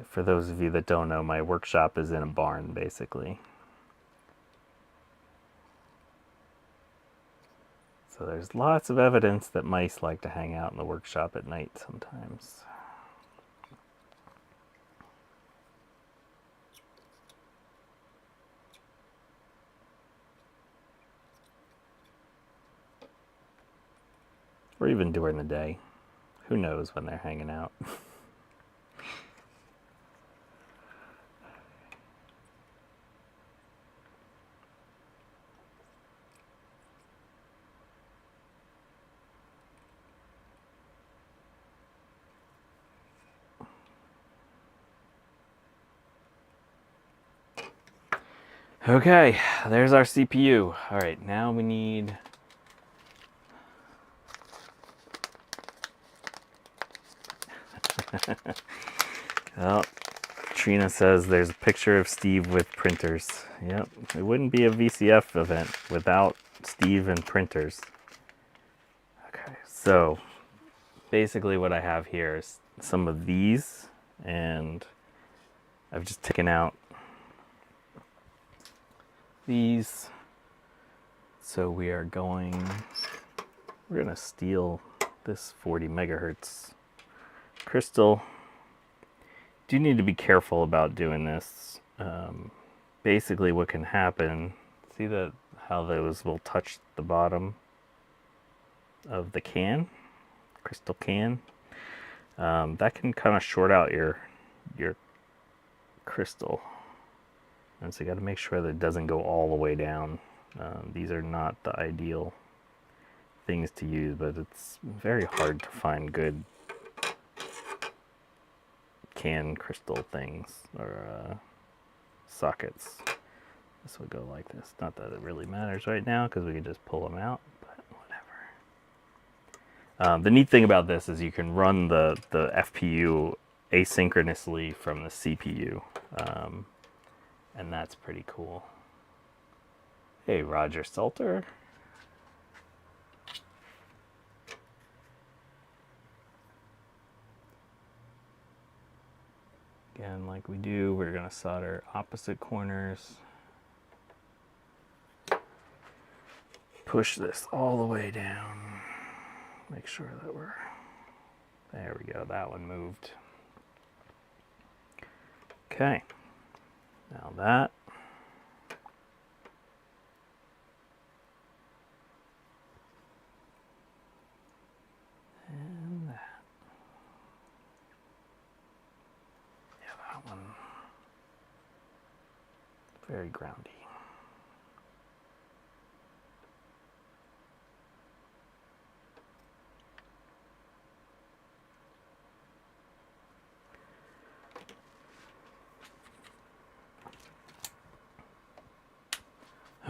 For those of you that don't know, my workshop is in a barn, basically. So there's lots of evidence that mice like to hang out in the workshop at night sometimes. Or even during the day. Who knows when they're hanging out. Okay, there's our CPU. All right, now we need... Well, Trina says there's a picture of Steve with printers. Yep, it wouldn't be a VCF event without Steve and printers. Okay, so basically what I have here is some of these, and I've just taken out these. So we're gonna steal this 40 megahertz crystal. Do need to be careful about doing this. Basically what can happen, see how those will touch the bottom of the can, crystal can? That can kind of short out your crystal. And so you got to make sure that it doesn't go all the way down. These are not the ideal things to use, but it's very hard to find good can crystal things or sockets. This would go like this. Not that it really matters right now because we can just pull them out, but whatever. The neat thing about this is you can run the FPU asynchronously from the CPU. And that's pretty cool. Hey, Roger Salter. Again, like we do, we're gonna solder opposite corners. Push this all the way down. Make sure that there we go, that one moved. Okay. Now that. And that. Yeah, that one. Very groundy.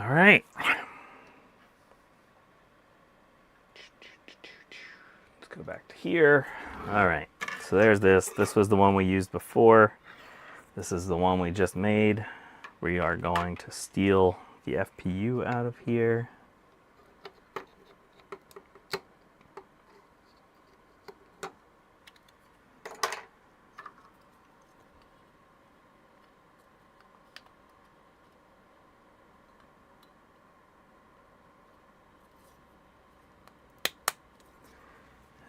All right. Let's go back to here. All right. So there's this. This was the one we used before. This is the one we just made. We are going to steal the FPU out of here.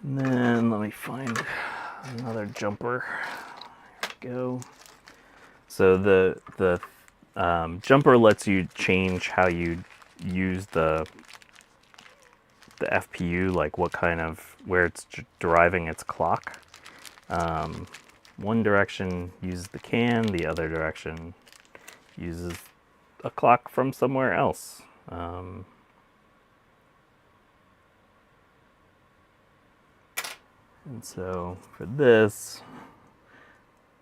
And then let me find another jumper. There we go. So the jumper lets you change how you use the FPU, like what kind of, where it's deriving its clock. One direction uses the can, the other direction uses a clock from somewhere else. And so for this,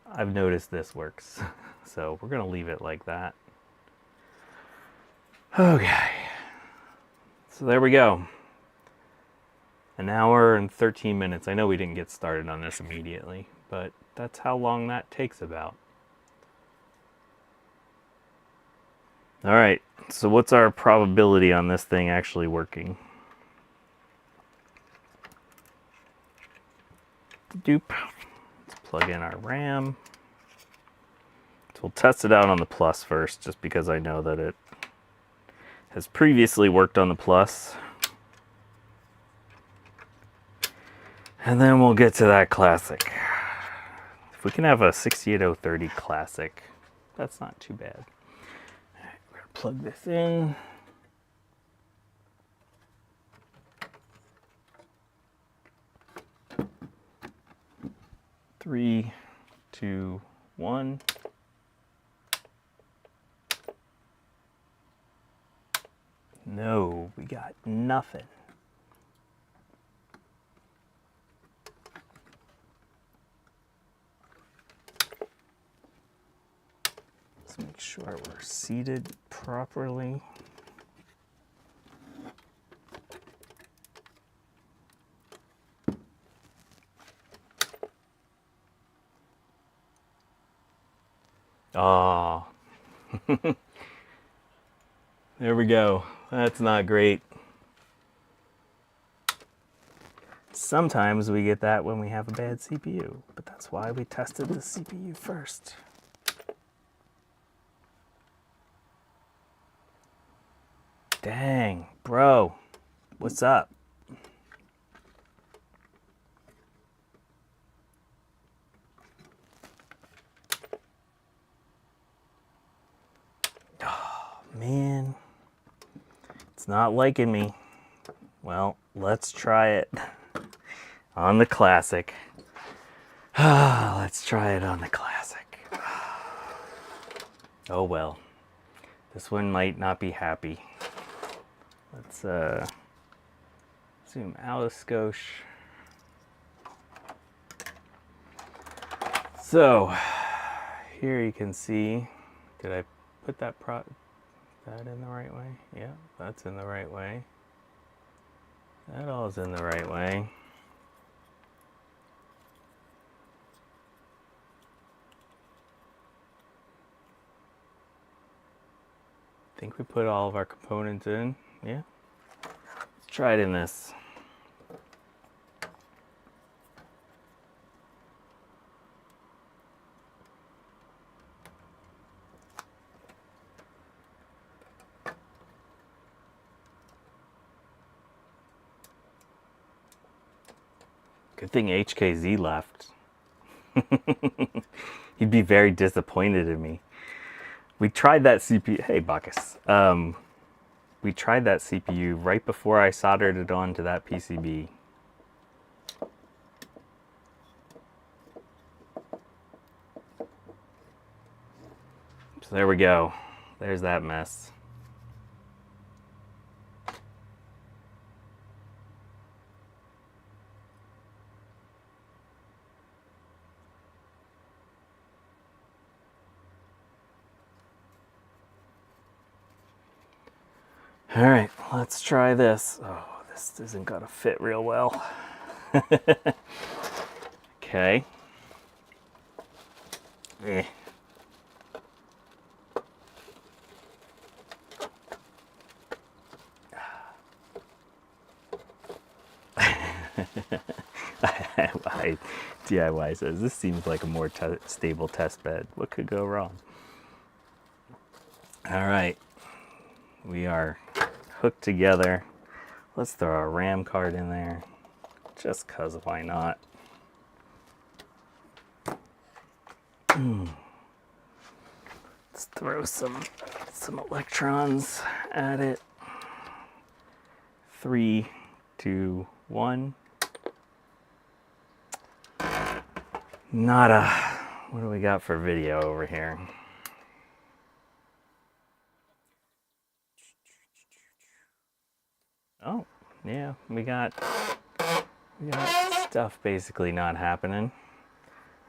I've noticed this works. So we're gonna leave it like that. Okay. So there we go. An hour and 13 minutes. I know we didn't get started on this immediately, but that's how long that takes about. All right, so what's our probability on this thing actually working? Doop. Let's plug in our RAM. So we'll test it out on the Plus first, just because I know that it has previously worked on the Plus. And then we'll get to that Classic. If we can have a 68030 Classic, that's not too bad. All right, we're gonna plug this in. Three, two, one. No, we got nothing. Let's make sure we're seated properly. Oh, there we go. That's not great. Sometimes we get that when we have a bad CPU, but that's why we tested the CPU first. Dang, bro, what's up? Oh, man. It's not liking me. Well, let's try it on the Classic. Let's try it on the Classic. Oh well. This one might not be happy. Let's zoom out a skosh. So here you can see, did I put that in the right way? Yeah, that's in the right way. That all's in the right way. I think we put all of our components in. Yeah. Let's try it in this. Good thing HKZ left. He'd be very disappointed in me. We tried that CPU. Hey, Bacchus. We tried that CPU right before I soldered it onto that PCB. So there we go. There's that mess. All right, let's try this. Oh, this isn't gonna fit real well. Okay. Eh. DIY says, this seems like a more stable test bed. What could go wrong? All right, we are hooked together. Let's throw a RAM card in there, just cause why not? Let's throw some electrons at it. 3, 2, 1. Nada. What do we got for video over here? Oh, yeah, we got stuff basically not happening.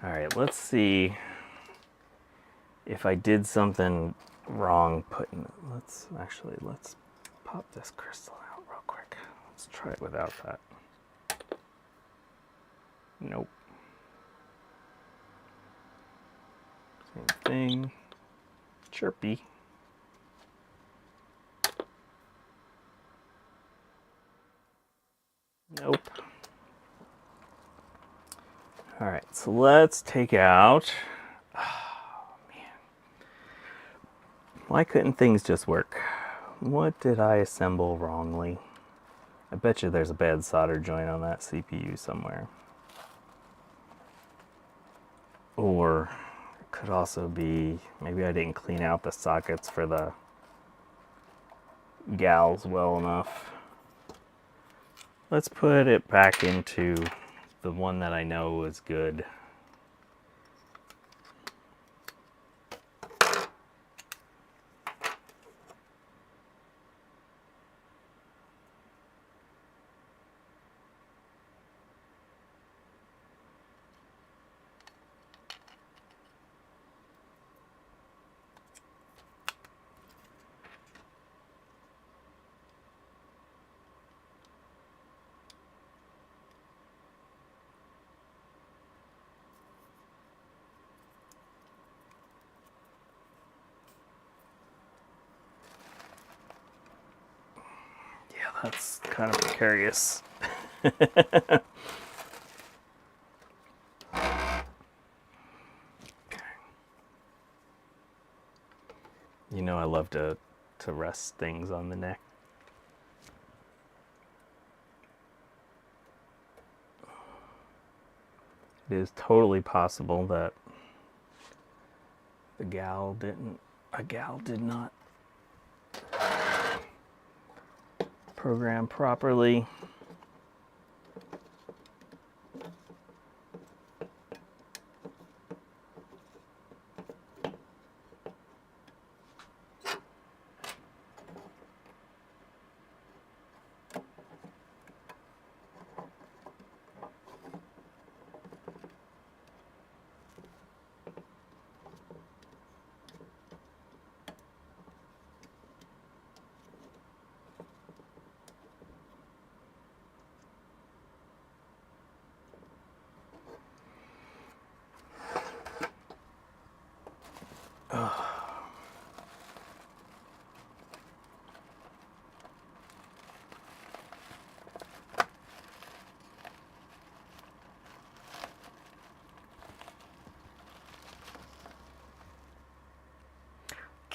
All right, let's see if I did something wrong putting it. Let's pop this crystal out real quick. Let's try it without that. Nope. Same thing. Chirpy. Nope. All right, so let's take out. Oh, man. Why couldn't things just work? What did I assemble wrongly? I bet you there's a bad solder joint on that CPU somewhere. Or it could also be, maybe I didn't clean out the sockets for the gals well enough. Let's put it back into the one that I know is good. That's kind of precarious. You know I love to rest things on the neck. It is totally possible that a gal did not program properly.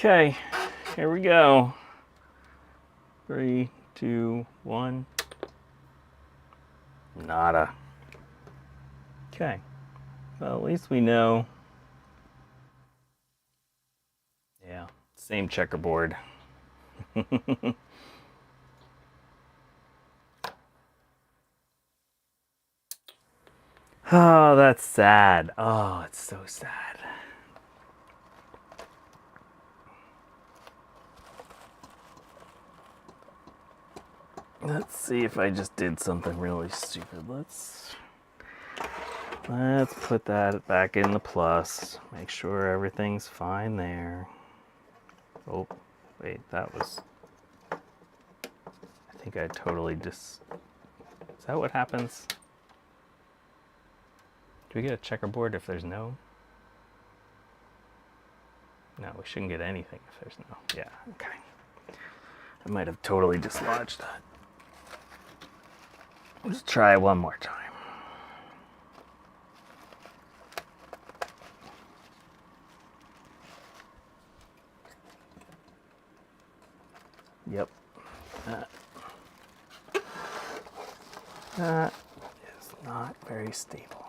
Okay, here we go. 3, 2, 1. Nada. Okay, well, at least we know. Yeah, same checkerboard. Oh, that's sad. Oh, it's so sad. Let's see if I just did something really stupid. Let's put that back in the plus. Make sure everything's fine there. Oh, wait, that was... I think I totally Is that what happens? Do we get a checkerboard if there's no? No, we shouldn't get anything if there's no. Yeah, okay. I might have totally dislodged that. Let's try it one more time. Yep. That is not very stable.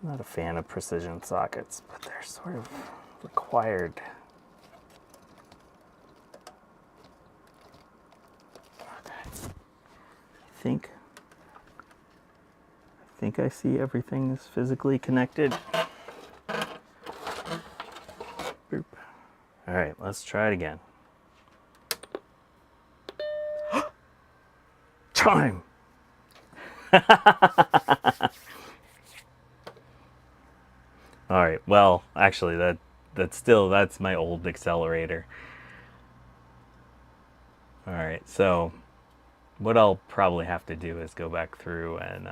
I'm not a fan of precision sockets, but they're sort of required. Okay. I think I see everything is physically connected. Boop. All right, let's try it again. Time. All right. Well, actually, that's my old accelerator. All right. So What I'll probably have to do is go back through and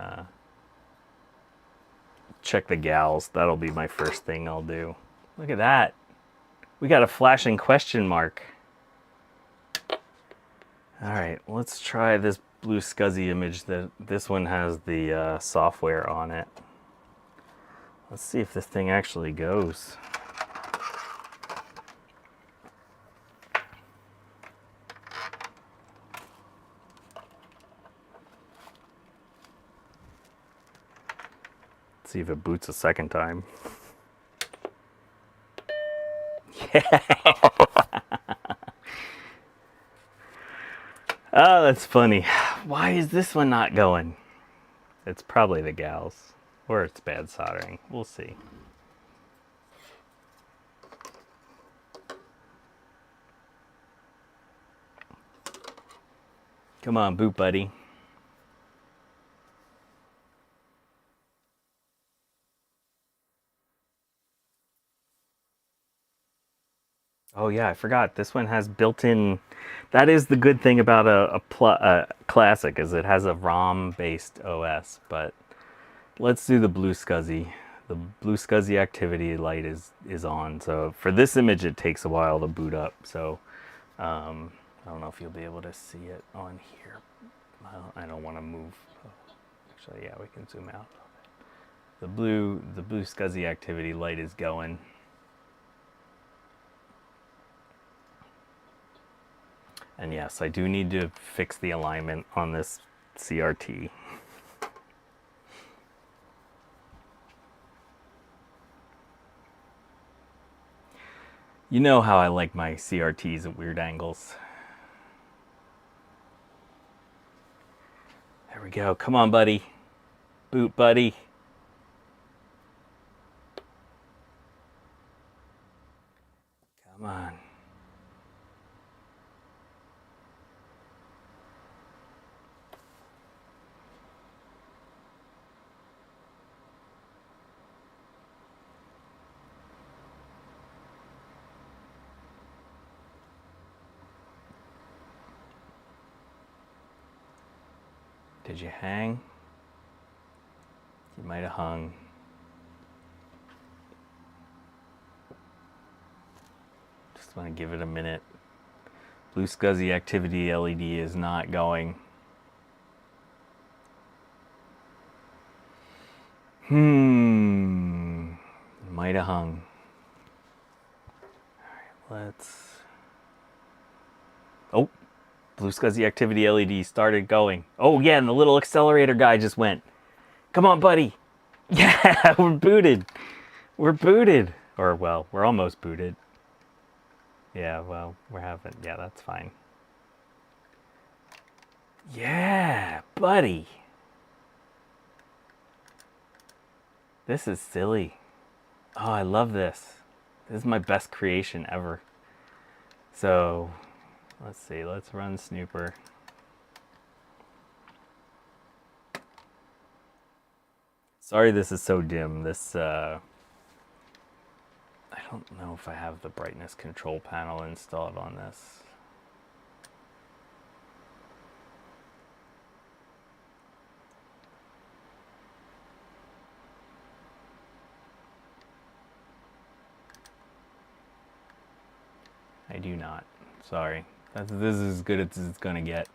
check the gals. That'll be my first thing I'll do. Look at that. We got a flashing question mark. All right, let's try this blue scuzzy image. This one has the software on it. Let's see if this thing actually goes. Let's see if it boots a second time. Yeah. Oh, that's funny. Why is this one not going? It's probably the gals. Or it's bad soldering. We'll see. Come on, boot buddy. Oh yeah, I forgot. This one has built-in. That is the good thing about a classic, is it has a ROM-based OS. But let's do the blue scuzzy. The blue scuzzy activity light is on. So for this image, it takes a while to boot up. So I don't know if you'll be able to see it on here. I don't want to move. Actually, yeah, we can zoom out. The blue scuzzy activity light is going. And yes, I do need to fix the alignment on this CRT. You know how I like my CRTs at weird angles. There we go. Come on, buddy. Boot, buddy. Come on. Did you hang? You might have hung. Just want to give it a minute. Blue scuzzy activity LED is not going. Might have hung. All right, let's. Oh, blue scuzzy activity LED started going. Oh yeah, and the little accelerator guy just went. Come on, buddy. Yeah, we're booted. We're booted. Or, well, we're almost booted. Yeah, well, we're having... Yeah, that's fine. Yeah, buddy. This is silly. Oh, I love this. This is my best creation ever. So, let's see. Let's run Snooper. Sorry this is so dim. This, I don't know if I have the brightness control panel installed on this. I do not. Sorry. This is as good as it's gonna get.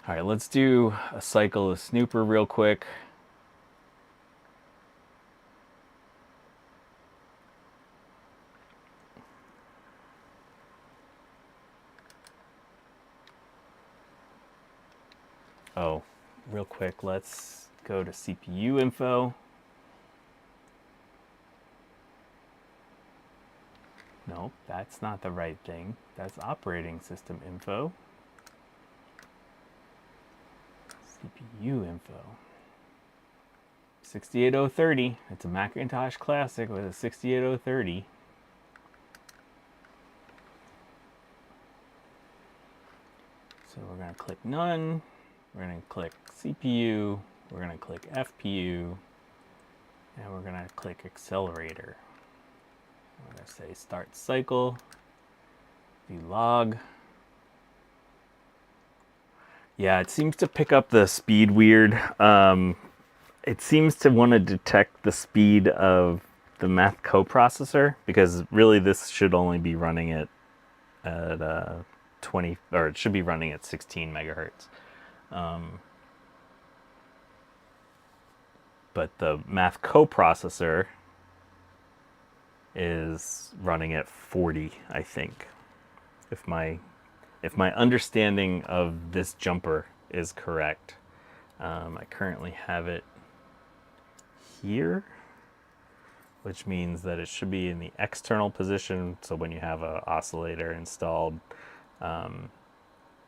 All right, let's do a cycle of Snooper real quick. Oh, real quick, let's go to CPU info. No, that's not the right thing. That's operating system info. CPU info. 68030. It's a Macintosh Classic with a 68030. So we're going to click none. We're going to click CPU. We're going to click FPU. And we're going to click accelerator. I'm going to say start cycle. Do log. Yeah, it seems to pick up the speed weird. It seems to want to detect the speed of the math coprocessor, because really this should only be running at 20, or it should be running at 16 megahertz. But the math coprocessor is running at 40, I think. If my understanding of this jumper is correct. I currently have it here, which means that it should be in the external position. So when you have an oscillator installed, the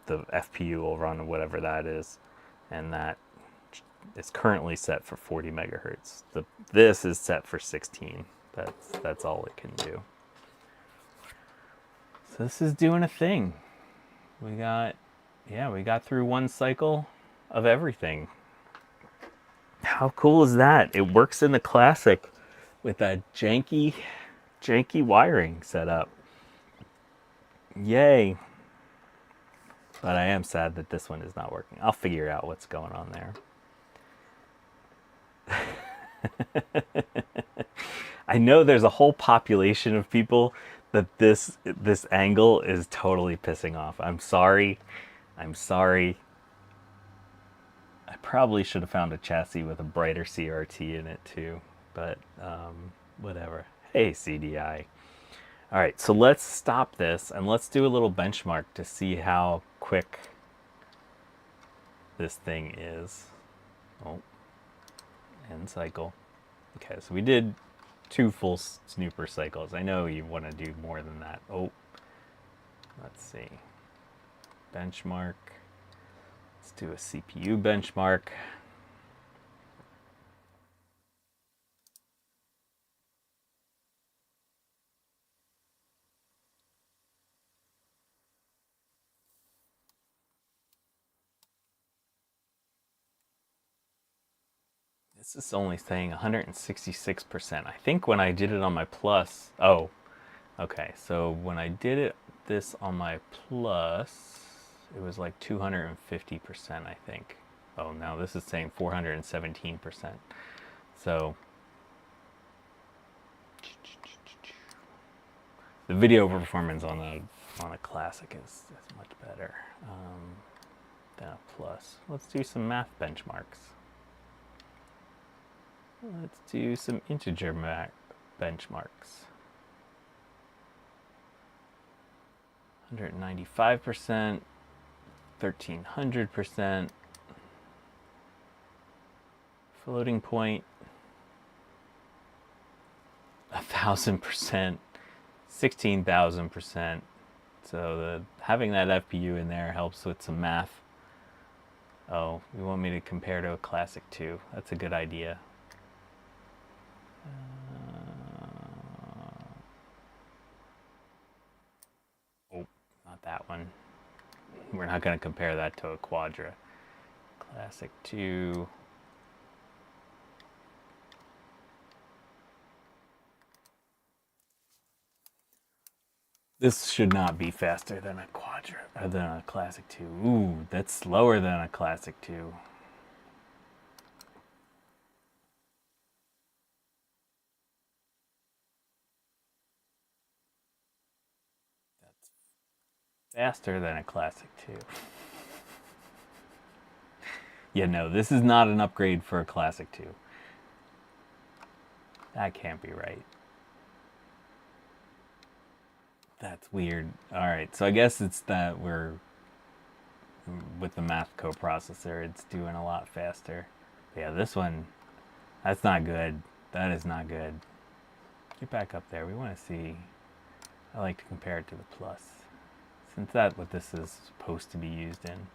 FPU will run whatever that is, and that is currently set for 40 megahertz. This is set for 16. That's all it can do. So this is doing a thing. We got through one cycle of everything. How cool is that? It works in the Classic with that janky wiring setup. Yay. But I am sad that this one is not working. I'll figure out what's going on there. I know there's a whole population of people that this angle is totally pissing off. I'm sorry. I probably should have found a chassis with a brighter CRT in it too, but whatever. Hey, CDI. All right, so let's stop this and let's do a little benchmark to see how quick this thing is. Oh, end cycle. Okay, so we did 2 full snooper cycles. I know you want to do more than that. Oh, let's see. Benchmark. Let's do a CPU benchmark. This is only saying 166%. I think when I did it on my Plus, oh, okay. So when I did this on my Plus, it was like 250%, I think. Oh, now this is saying 417%. So the video performance on a Classic is much better than a Plus. Let's do some math benchmarks. Let's do some integer benchmarks. 195%, 1300%, floating point, 1000%, 16,000%. So having that FPU in there helps with some math. Oh, you want me to compare to a Classic too? That's a good idea. Oh, not that one. We're not going to compare that to a Quadra. Classic 2. This should not be faster than a Quadra, or than a Classic 2. Ooh, that's slower than a Classic 2. That's faster than a Classic 2. Yeah, no, this is not an upgrade for a Classic 2. That can't be right. That's weird. Alright, so I guess it's that with the math coprocessor, it's doing a lot faster. But yeah, this one, that's not good. That is not good. Get back up there. We want to see. I like to compare it to the Plus, since that's what this is supposed to be used in.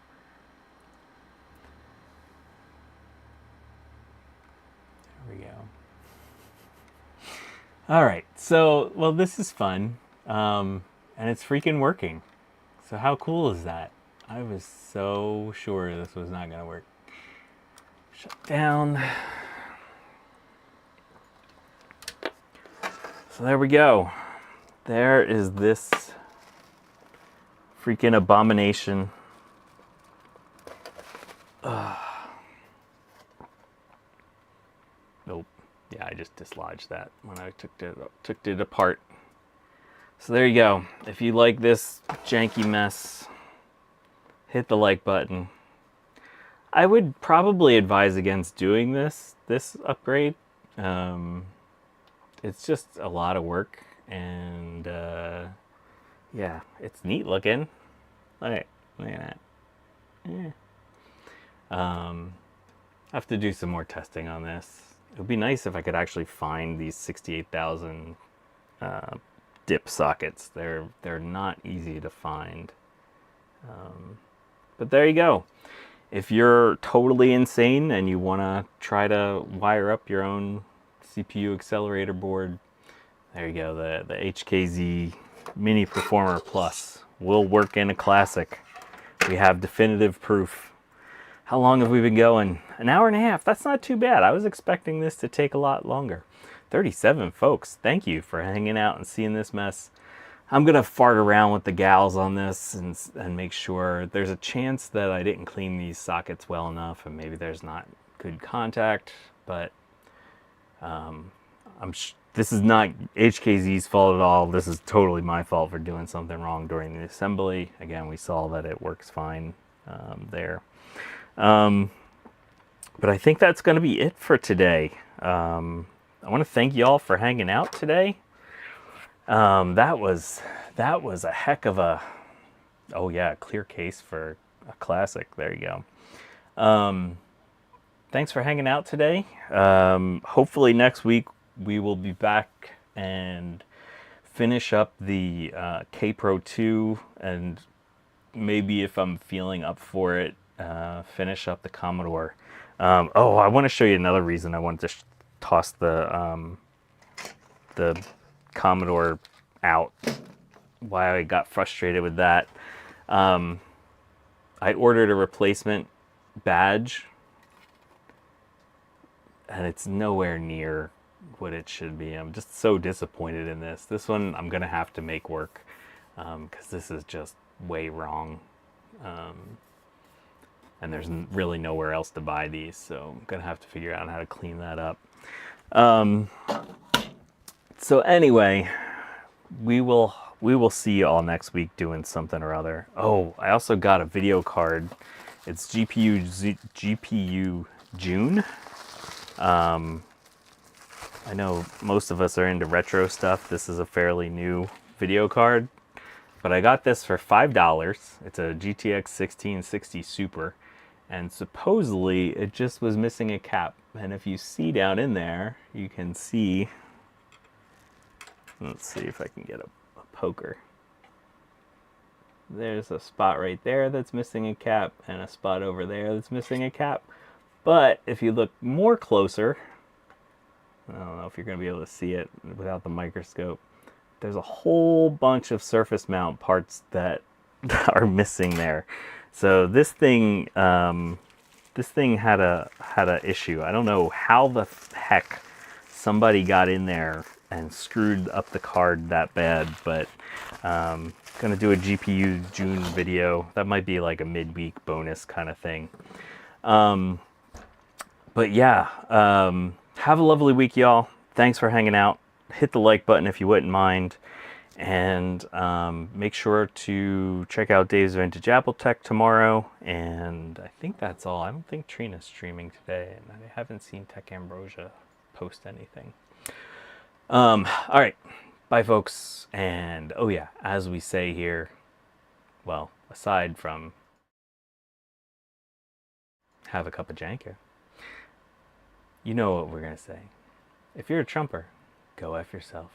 There we go. All right, so, well, this is fun, and it's freaking working. So how cool is that? I was so sure this was not going to work. Shut down. So there we go. There is this freaking abomination Nope. Yeah, I just dislodged that when I took it apart. So there you go. If you like this janky mess, hit the like button. I would probably advise against doing this upgrade. It's just a lot of work, and yeah, it's neat looking. Look at that. Yeah. I have to do some more testing on this. It would be nice if I could actually find these 68,000 dip sockets. They're not easy to find. But there you go. If you're totally insane and you want to try to wire up your own CPU accelerator board, there you go. The HKZ Mini Performer Plus will work in a Classic. We have definitive proof. How long have we been going? An hour and a half. That's not too bad. I was expecting this to take a lot longer. 37 folks. Thank you for hanging out and seeing this mess. I'm going to fart around with the gals on this and make sure. There's a chance that I didn't clean these sockets well enough and maybe there's not good contact, but this is not HKZ's fault at all. This is totally my fault for doing something wrong during the assembly. Again, we saw that it works fine there. But I think that's going to be it for today. I want to thank you all for hanging out today. That was a heck of a, oh yeah, clear case for a Classic. There you go. Thanks for hanging out today. Hopefully next week we will be back and finish up the K Pro 2, and maybe if I'm feeling up for it, finish up the Commodore. Oh, I want to show you another reason I wanted to toss the Commodore out. Why I got frustrated with that. I ordered a replacement badge, and it's nowhere near what it should be. I'm just so disappointed in this. This one I'm gonna have to make work because this is just way wrong. And there's really nowhere else to buy these, so I'm gonna have to figure out how to clean that up. So anyway, we will see you all next week doing something or other. Oh, I also got a video card. It's GPU June. I know most of us are into retro stuff. This is a fairly new video card, but I got this for $5. It's a GTX 1660 Super, and supposedly it just was missing a cap. And if you see down in there, you can see, let's see if I can get a poker. There's a spot right there that's missing a cap, and a spot over there that's missing a cap. But if you look more closer, I don't know if you're going to be able to see it without the microscope, there's a whole bunch of surface mount parts that are missing there. So this thing had a issue. I don't know how the heck somebody got in there and screwed up the card that bad, but gonna do a GPU June video. That might be like a midweek bonus kind of thing. But yeah, have a lovely week, y'all. Thanks for hanging out. Hit the like button if you wouldn't mind. And make sure to check out Dave's Vintage Apple Tech tomorrow. And I think that's all. I don't think Trina's streaming today, and I haven't seen Tech Ambrosia post anything. All right. Bye, folks. And oh yeah, as we say here, well, aside from have a cup of Janker, you know what we're going to say. If you're a Trumper, go F yourself.